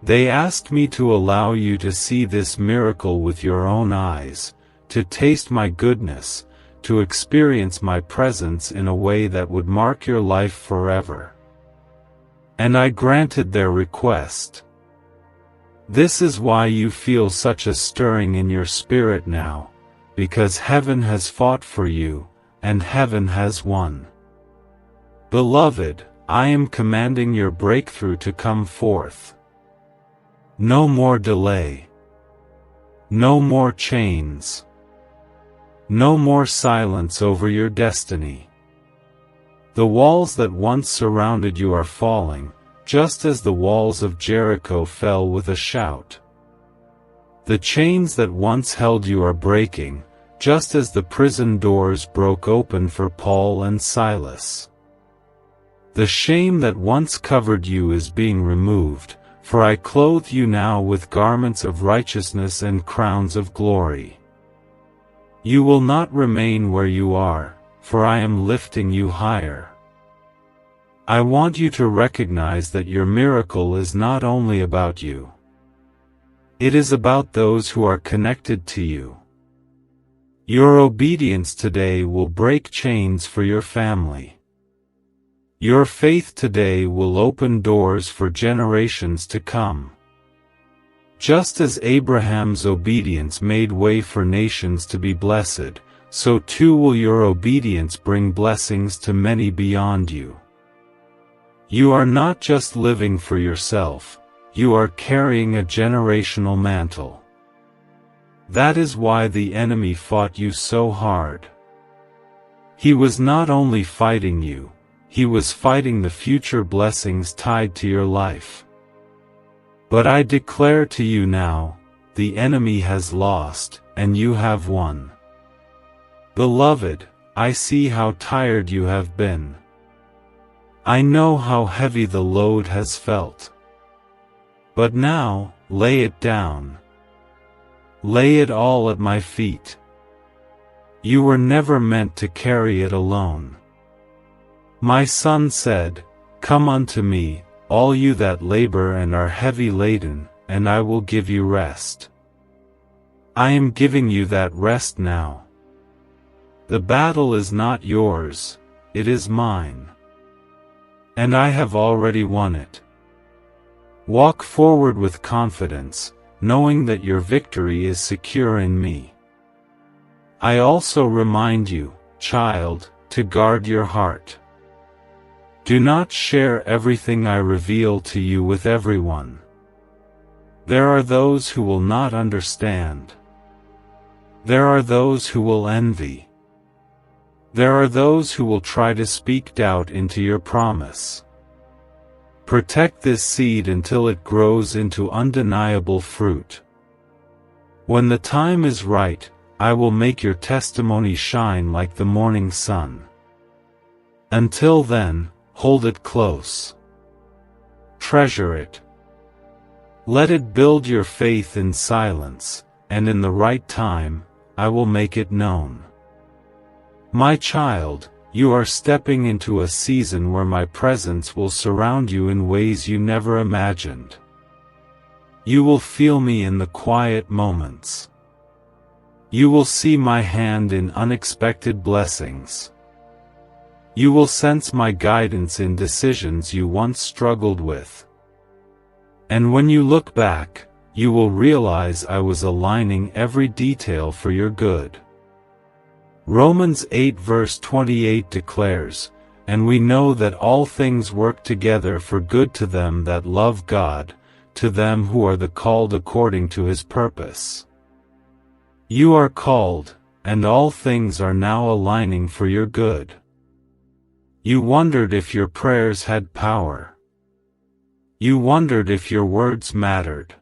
They asked me to allow you to see this miracle with your own eyes, to taste my goodness, to experience my presence in a way that would mark your life forever. And I granted their request. This is why you feel such a stirring in your spirit now, because heaven has fought for you, and heaven has won. Beloved, I am commanding your breakthrough to come forth. No more delay. No more chains. No more silence over your destiny. The walls that once surrounded you are falling, just as the walls of Jericho fell with a shout. The chains that once held you are breaking, just as the prison doors broke open for Paul and Silas. The shame that once covered you is being removed, for I clothe you now with garments of righteousness and crowns of glory. You will not remain where you are, for I am lifting you higher. I want you to recognize that your miracle is not only about you. It is about those who are connected to you. Your obedience today will break chains for your family. Your faith today will open doors for generations to come. Just as Abraham's obedience made way for nations to be blessed, so too will your obedience bring blessings to many beyond you. You are not just living for yourself, you are carrying a generational mantle. That is why the enemy fought you so hard. He was not only fighting you, he was fighting the future blessings tied to your life. But I declare to you now, the enemy has lost, and you have won. Beloved, I see how tired you have been. I know how heavy the load has felt. But now, lay it down. Lay it all at my feet. You were never meant to carry it alone. My Son said, Come unto me, all you that labor and are heavy laden, and I will give you rest. I am giving you that rest now. The battle is not yours, it is mine. And I have already won it. Walk forward with confidence, knowing that your victory is secure in me. I also remind you, child, to guard your heart. Do not share everything I reveal to you with everyone. There are those who will not understand. There are those who will envy. There are those who will try to speak doubt into your promise. Protect this seed until it grows into undeniable fruit. When the time is right, I will make your testimony shine like the morning sun. Until then, hold it close. Treasure it. Let it build your faith in silence, and in the right time, I will make it known. My child, you are stepping into a season where my presence will surround you in ways you never imagined. You will feel me in the quiet moments. You will see my hand in unexpected blessings. You will sense my guidance in decisions you once struggled with. And when you look back, you will realize I was aligning every detail for your good. Romans 8 verse 28 declares, "And we know that all things work together for good to them that love God, to them who are the called according to His purpose." You are called, and all things are now aligning for your good. You wondered if your prayers had power. You wondered if your words mattered.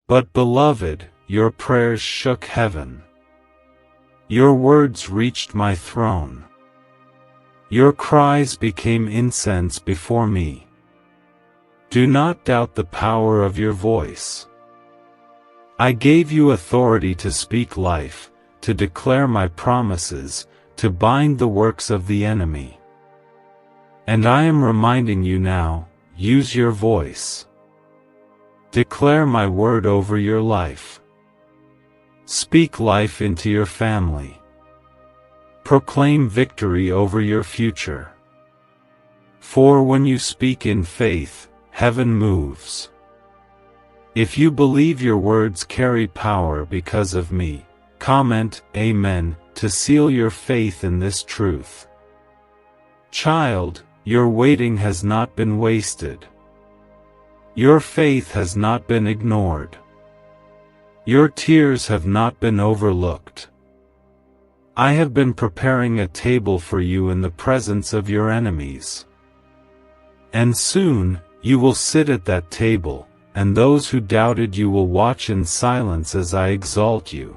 But beloved, your prayers shook heaven. Your words reached my throne. Your cries became incense before me. Do not doubt the power of your voice. I gave you authority to speak life, to declare my promises, to bind the works of the enemy. And I am reminding you now, use your voice. Declare my word over your life. Speak life into your family. Proclaim victory over your future. For when you speak in faith, heaven moves. If you believe your words carry power because of me, comment Amen to seal your faith in this truth. Child, your waiting has not been wasted. Your faith has not been ignored. Your tears have not been overlooked. I have been preparing a table for you in the presence of your enemies. And soon, you will sit at that table, and those who doubted you will watch in silence as I exalt you.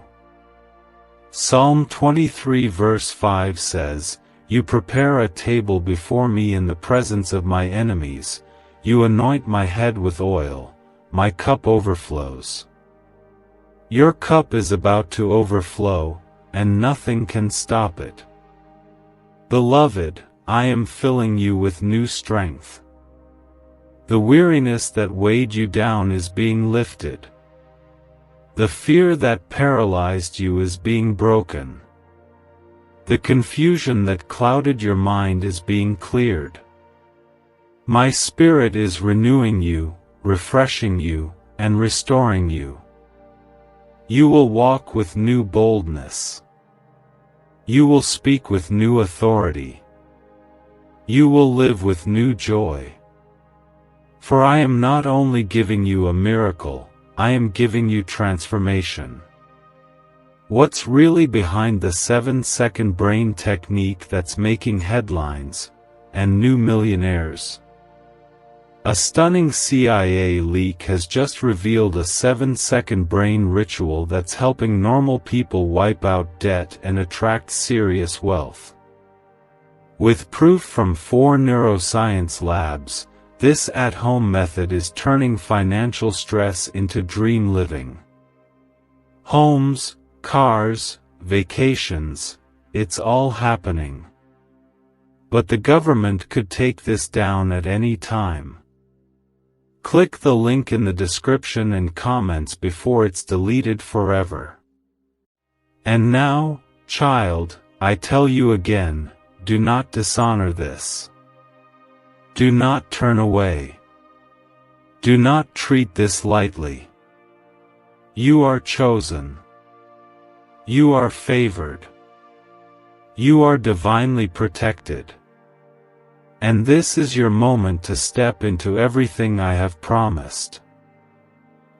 Psalm 23 verse 5 says, "You prepare a table before me in the presence of my enemies. You anoint my head with oil, my cup overflows." Your cup is about to overflow, and nothing can stop it. Beloved, I am filling you with new strength. The weariness that weighed you down is being lifted. The fear that paralyzed you is being broken. The confusion that clouded your mind is being cleared. My Spirit is renewing you, refreshing you, and restoring you. You will walk with new boldness. You will speak with new authority. You will live with new joy. For I am not only giving you a miracle, I am giving you transformation. What's really behind the 7-second brain technique that's making headlines and new millionaires? A stunning CIA leak has just revealed a 7-second brain ritual that's helping normal people wipe out debt and attract serious wealth. With proof from 4 neuroscience labs, this at-home method is turning financial stress into dream living. Homes, cars, vacations, it's all happening. But the government could take this down at any time. Click the link in the description and comments before it's deleted forever. And now, child, I tell you again, do not dishonor this. Do not turn away. Do not treat this lightly. You are chosen. You are favored. You are divinely protected. And this is your moment to step into everything I have promised.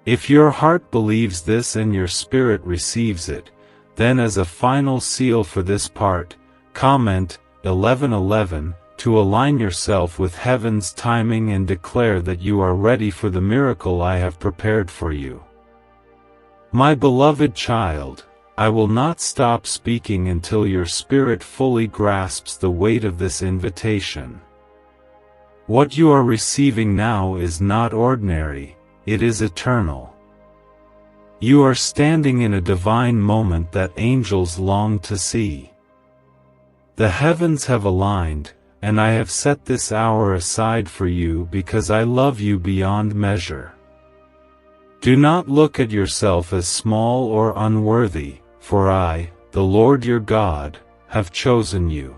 If your heart believes this and your spirit receives it, then as a final seal for this part, comment 11:11 to align yourself with heaven's timing and declare that you are ready for the miracle I have prepared for you. My beloved child, I will not stop speaking until your spirit fully grasps the weight of this invitation. What you are receiving now is not ordinary, it is eternal. You are standing in a divine moment that angels long to see. The heavens have aligned, and I have set this hour aside for you because I love you beyond measure. Do not look at yourself as small or unworthy, for I, the Lord your God, have chosen you.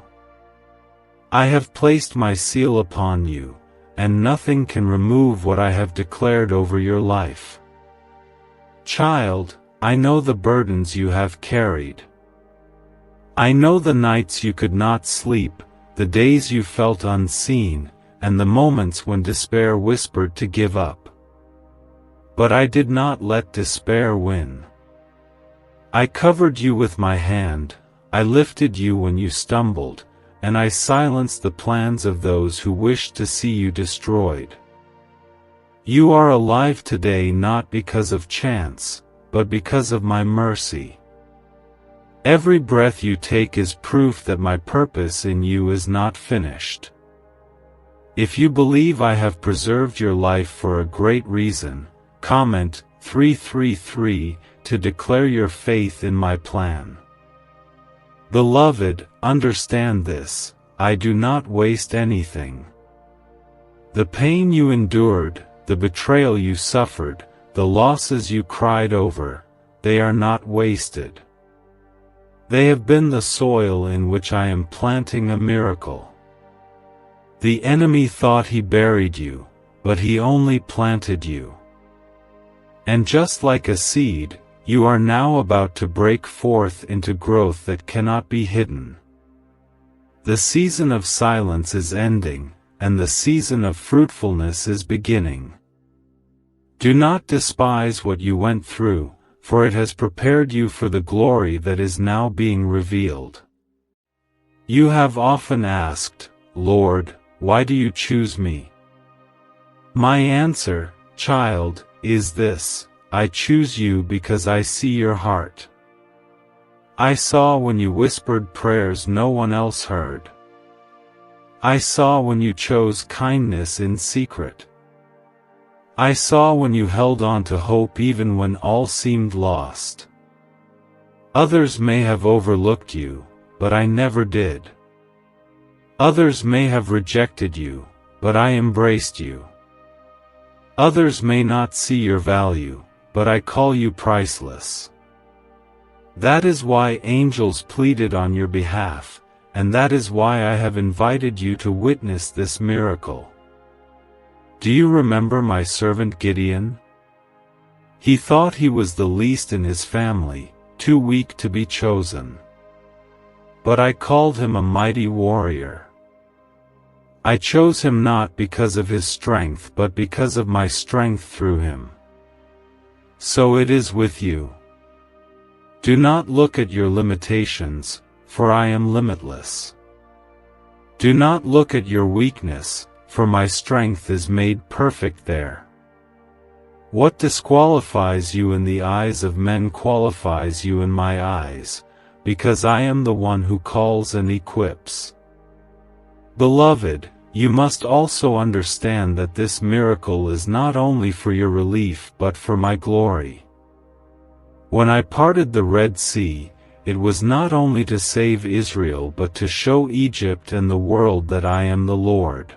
I have placed my seal upon you, and nothing can remove what I have declared over your life. Child, I know the burdens you have carried. I know the nights you could not sleep, the days you felt unseen, and the moments when despair whispered to give up. But I did not let despair win. I covered you with my hand, I lifted you when you stumbled, and I silenced the plans of those who wished to see you destroyed. You are alive today not because of chance, but because of my mercy. Every breath you take is proof that my purpose in you is not finished. If you believe I have preserved your life for a great reason, comment 333 to declare your faith in my plan. Beloved, understand this, I do not waste anything. The pain you endured, the betrayal you suffered, the losses you cried over, they are not wasted. They have been the soil in which I am planting a miracle. The enemy thought he buried you, but he only planted you. And just like a seed, you are now about to break forth into growth that cannot be hidden. The season of silence is ending, and the season of fruitfulness is beginning. Do not despise what you went through, for it has prepared you for the glory that is now being revealed. You have often asked, Lord, why do you choose me? My answer, child, is this: I choose you because I see your heart. I saw when you whispered prayers no one else heard. I saw when you chose kindness in secret. I saw when you held on to hope even when all seemed lost. Others may have overlooked you, but I never did. Others may have rejected you, but I embraced you. Others may not see your value, but I call you priceless. That is why angels pleaded on your behalf, and that is why I have invited you to witness this miracle. Do you remember my servant Gideon? He thought he was the least in his family, too weak to be chosen. But I called him a mighty warrior. I chose him not because of his strength but because of my strength through him. So it is with you. Do not look at your limitations, for I am limitless. Do not look at your weakness, for my strength is made perfect there. What disqualifies you in the eyes of men qualifies you in my eyes, because I am the one who calls and equips. Beloved, you must also understand that this miracle is not only for your relief but for my glory. When I parted the Red Sea, it was not only to save Israel but to show Egypt and the world that I am the Lord.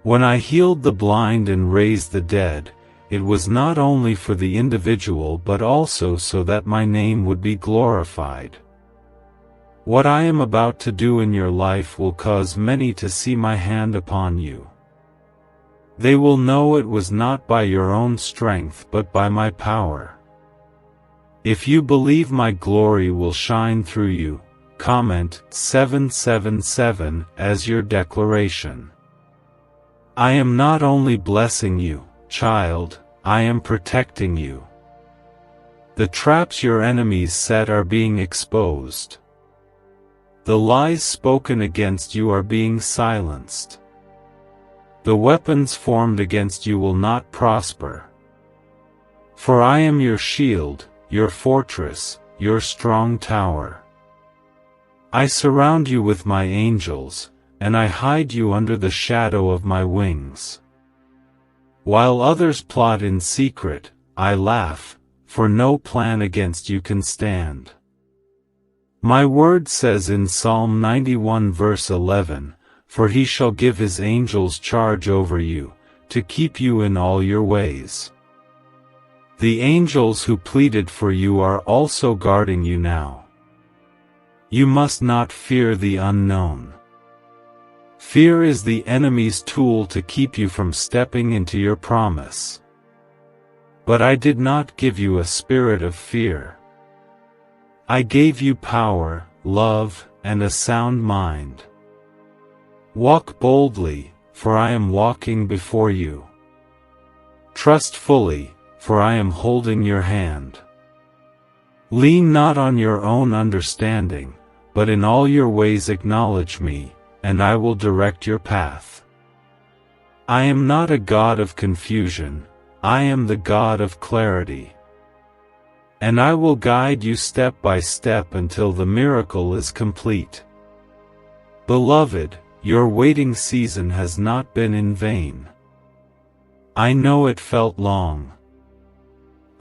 When I healed the blind and raised the dead, it was not only for the individual but also so that my name would be glorified. What I am about to do in your life will cause many to see my hand upon you. They will know it was not by your own strength but by my power. If you believe my glory will shine through you, comment 777 as your declaration. I am not only blessing you, child, I am protecting you. The traps your enemies set are being exposed. The lies spoken against you are being silenced. The weapons formed against you will not prosper. For I am your shield, your fortress, your strong tower. I surround you with my angels, and I hide you under the shadow of my wings. While others plot in secret, I laugh, for no plan against you can stand. My word says in Psalm 91 verse 11, For he shall give his angels charge over you, to keep you in all your ways. The angels who pleaded for you are also guarding you now. You must not fear the unknown. Fear is the enemy's tool to keep you from stepping into your promise. But I did not give you a spirit of fear. I gave you power, love, and a sound mind. Walk boldly, for I am walking before you. Trust fully, for I am holding your hand. Lean not on your own understanding, but in all your ways acknowledge me, and I will direct your path. I am not a God of confusion, I am the God of clarity. And I will guide you step by step until the miracle is complete. Beloved, your waiting season has not been in vain. I know it felt long.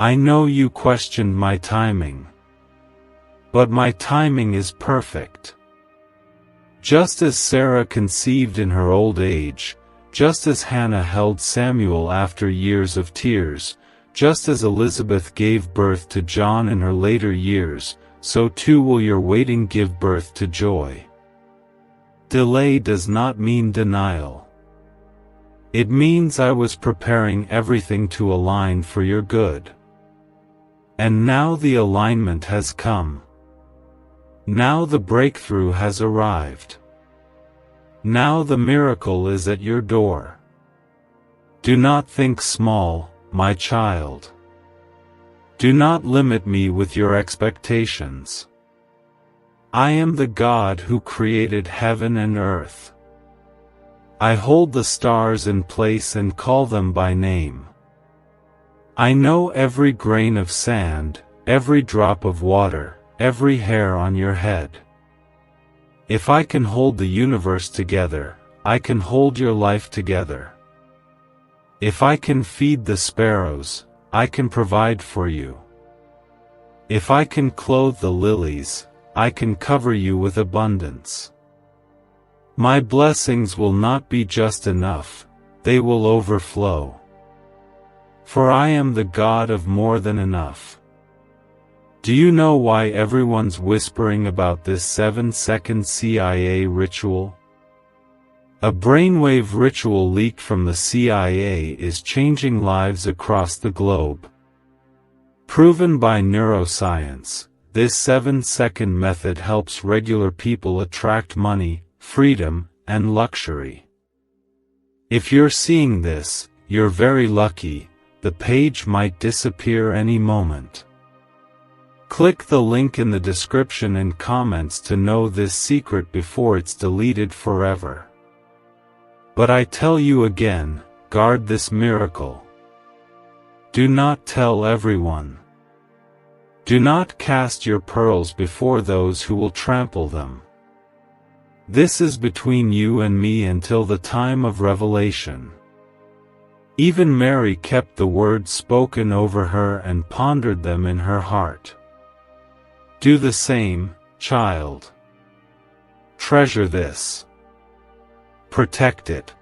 I know you questioned my timing. But my timing is perfect. Just as Sarah conceived in her old age, just as Hannah held Samuel after years of tears, just as Elizabeth gave birth to John in her later years, so too will your waiting give birth to joy. Delay does not mean denial. It means I was preparing everything to align for your good. And now the alignment has come. Now the breakthrough has arrived. Now the miracle is at your door. Do not think small, my child. Do not limit me with your expectations. I am the God who created heaven and earth. I hold the stars in place and call them by name. I know every grain of sand, every drop of water, every hair on your head. If I can hold the universe together, I can hold your life together. If I can feed the sparrows, I can provide for you. If I can clothe the lilies, I can cover you with abundance. My blessings will not be just enough, they will overflow. For I am the God of more than enough. Do you know why everyone's whispering about this 7-second CIA ritual? A brainwave ritual leaked from the CIA is changing lives across the globe. Proven by neuroscience, this 7-second method helps regular people attract money, freedom, and luxury. If you're seeing this, you're very lucky, the page might disappear any moment. Click the link in the description and comments to know this secret before it's deleted forever. But I tell you again, guard this miracle. Do not tell everyone. Do not cast your pearls before those who will trample them. This is between you and me until the time of revelation. Even Mary kept the words spoken over her and pondered them in her heart. Do the same, child. Treasure this. Protect it.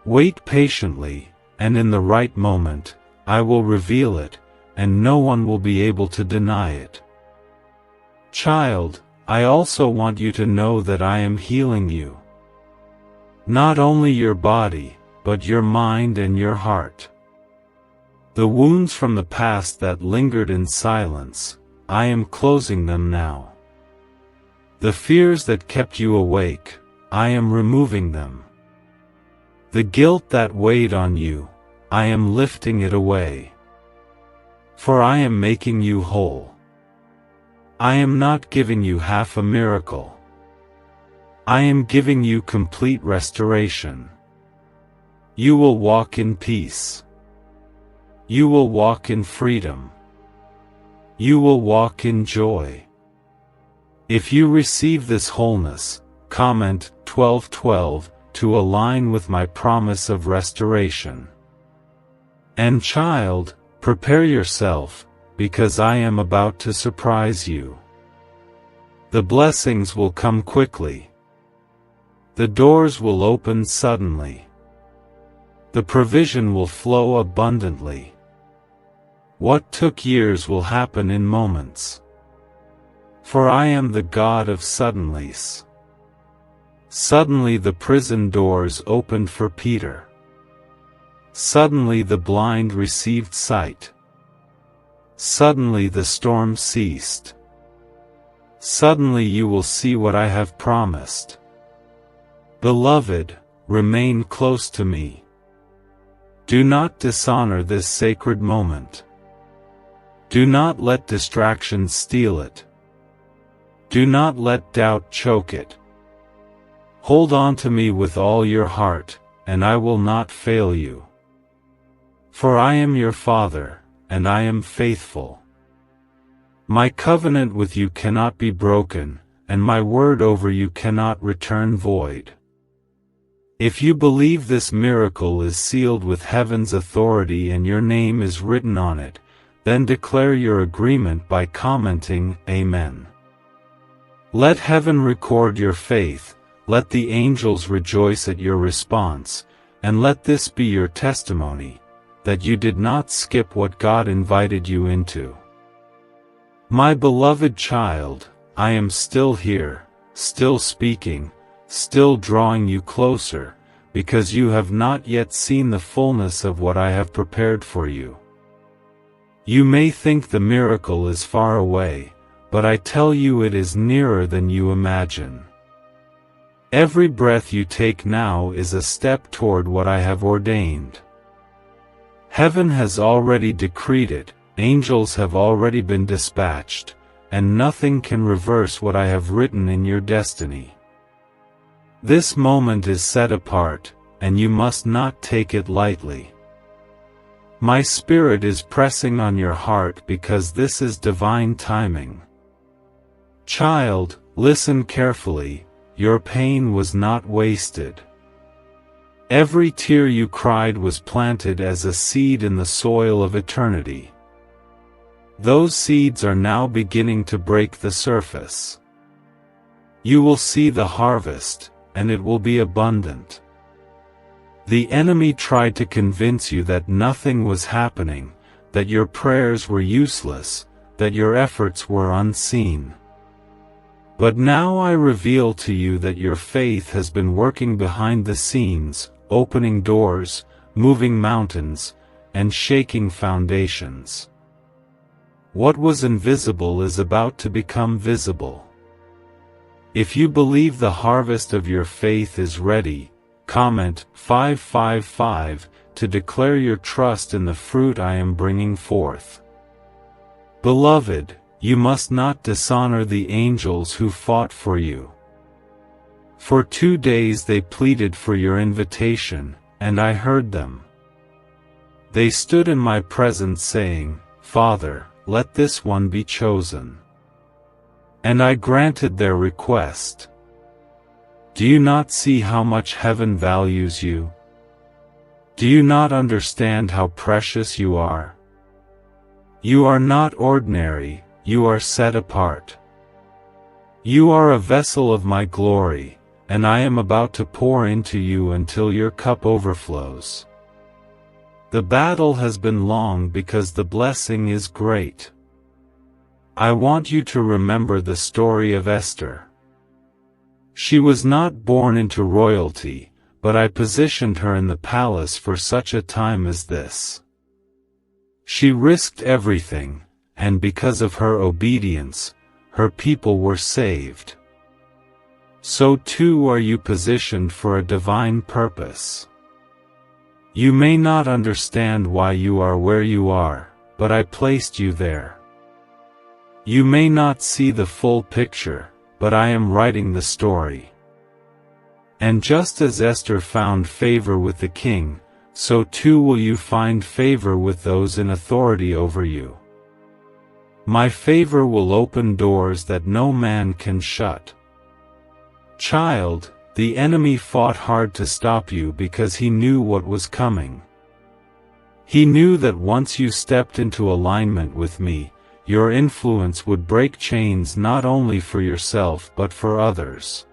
Wait patiently, and in the right moment, I will reveal it, and no one will be able to deny it. Child, I also want you to know that I am healing you. Not only your body, but your mind and your heart. The wounds from the past that lingered in silence, I am closing them now. The fears that kept you awake, I am removing them. The guilt that weighed on you, I am lifting it away. For I am making you whole. I am not giving you half a miracle. I am giving you complete restoration. You will walk in peace. You will walk in freedom. You will walk in joy. If you receive this wholeness, comment 1212 to align with my promise of restoration. And child, prepare yourself, because I am about to surprise you. The blessings will come quickly. The doors will open suddenly. The provision will flow abundantly. What took years will happen in moments. For I am the God of suddenlies. Suddenly the prison doors opened for Peter. Suddenly the blind received sight. Suddenly the storm ceased. Suddenly you will see what I have promised. Beloved, remain close to me. Do not dishonor this sacred moment. Do not let distractions steal it. Do not let doubt choke it. Hold on to me with all your heart, and I will not fail you. For I am your Father, and I am faithful. My covenant with you cannot be broken, and my word over you cannot return void. If you believe this miracle is sealed with heaven's authority and your name is written on it, then declare your agreement by commenting, Amen. Let heaven record your faith, let the angels rejoice at your response, and let this be your testimony, that you did not skip what God invited you into. My beloved child, I am still here, still speaking, still drawing you closer, because you have not yet seen the fullness of what I have prepared for you. You may think the miracle is far away, but I tell you it is nearer than you imagine. Every breath you take now is a step toward what I have ordained. Heaven has already decreed it, angels have already been dispatched, and nothing can reverse what I have written in your destiny. This moment is set apart, and you must not take it lightly. My Spirit is pressing on your heart because this is divine timing. Child, listen carefully, your pain was not wasted. Every tear you cried was planted as a seed in the soil of eternity. Those seeds are now beginning to break the surface. You will see the harvest, and it will be abundant. The enemy tried to convince you that nothing was happening, that your prayers were useless, that your efforts were unseen. But now I reveal to you that your faith has been working behind the scenes, opening doors, moving mountains, and shaking foundations. What was invisible is about to become visible. If you believe the harvest of your faith is ready, comment 555 to declare your trust in the fruit I am bringing forth. Beloved, you must not dishonor the angels who fought for you. For 2 days they pleaded for your invitation, and I heard them. They stood in my presence saying, Father, let this one be chosen. And I granted their request. Do you not see how much heaven values you? Do you not understand how precious you are? You are not ordinary, you are set apart. You are a vessel of my glory, and I am about to pour into you until your cup overflows. The battle has been long because the blessing is great. I want you to remember the story of Esther. She was not born into royalty, but I positioned her in the palace for such a time as this. She risked everything, and because of her obedience, her people were saved. So too are you positioned for a divine purpose. You may not understand why you are where you are, but I placed you there. You may not see the full picture, but I am writing the story. And just as Esther found favor with the king, so too will you find favor with those in authority over you. My favor will open doors that no man can shut. Child, the enemy fought hard to stop you because he knew what was coming. He knew that once you stepped into alignment with me, your influence would break chains not only for yourself but for others.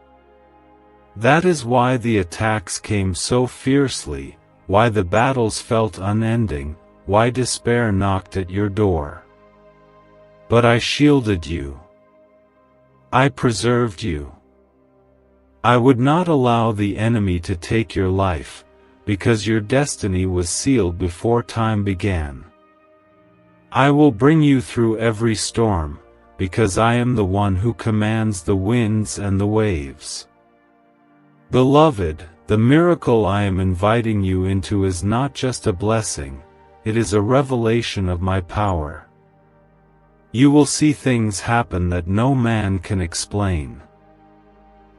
That is why the attacks came so fiercely, why the battles felt unending, why despair knocked at your door. But I shielded you. I preserved you. I would not allow the enemy to take your life, because your destiny was sealed before time began. I will bring you through every storm, because I am the one who commands the winds and the waves. Beloved, the miracle I am inviting you into is not just a blessing, it is a revelation of my power. You will see things happen that no man can explain.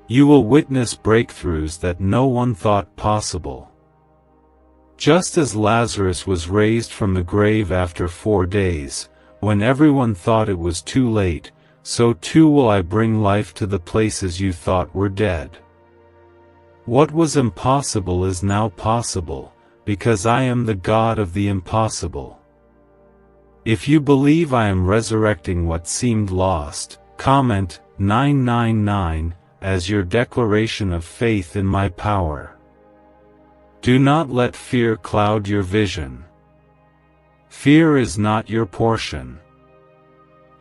You will witness breakthroughs that no one thought possible. Just as Lazarus was raised from the grave after 4 days, when everyone thought it was too late, so too will I bring life to the places you thought were dead. What was impossible is now possible, because I am the God of the impossible. If you believe I am resurrecting what seemed lost, comment 999 as your declaration of faith in my power. Do not let fear cloud your vision. Fear is not your portion.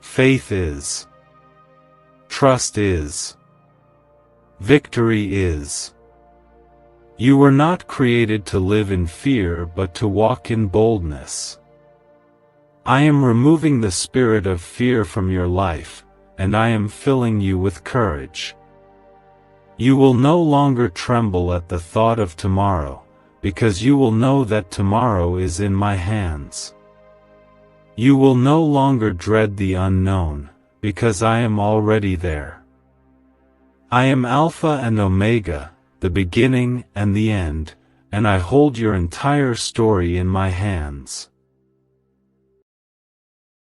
Faith is. Trust is. Victory is. You were not created to live in fear but to walk in boldness. I am removing the spirit of fear from your life, and I am filling you with courage. You will no longer tremble at the thought of tomorrow, because you will know that tomorrow is in my hands. You will no longer dread the unknown, because I am already there. I am Alpha and Omega, the beginning and the end, and I hold your entire story in my hands.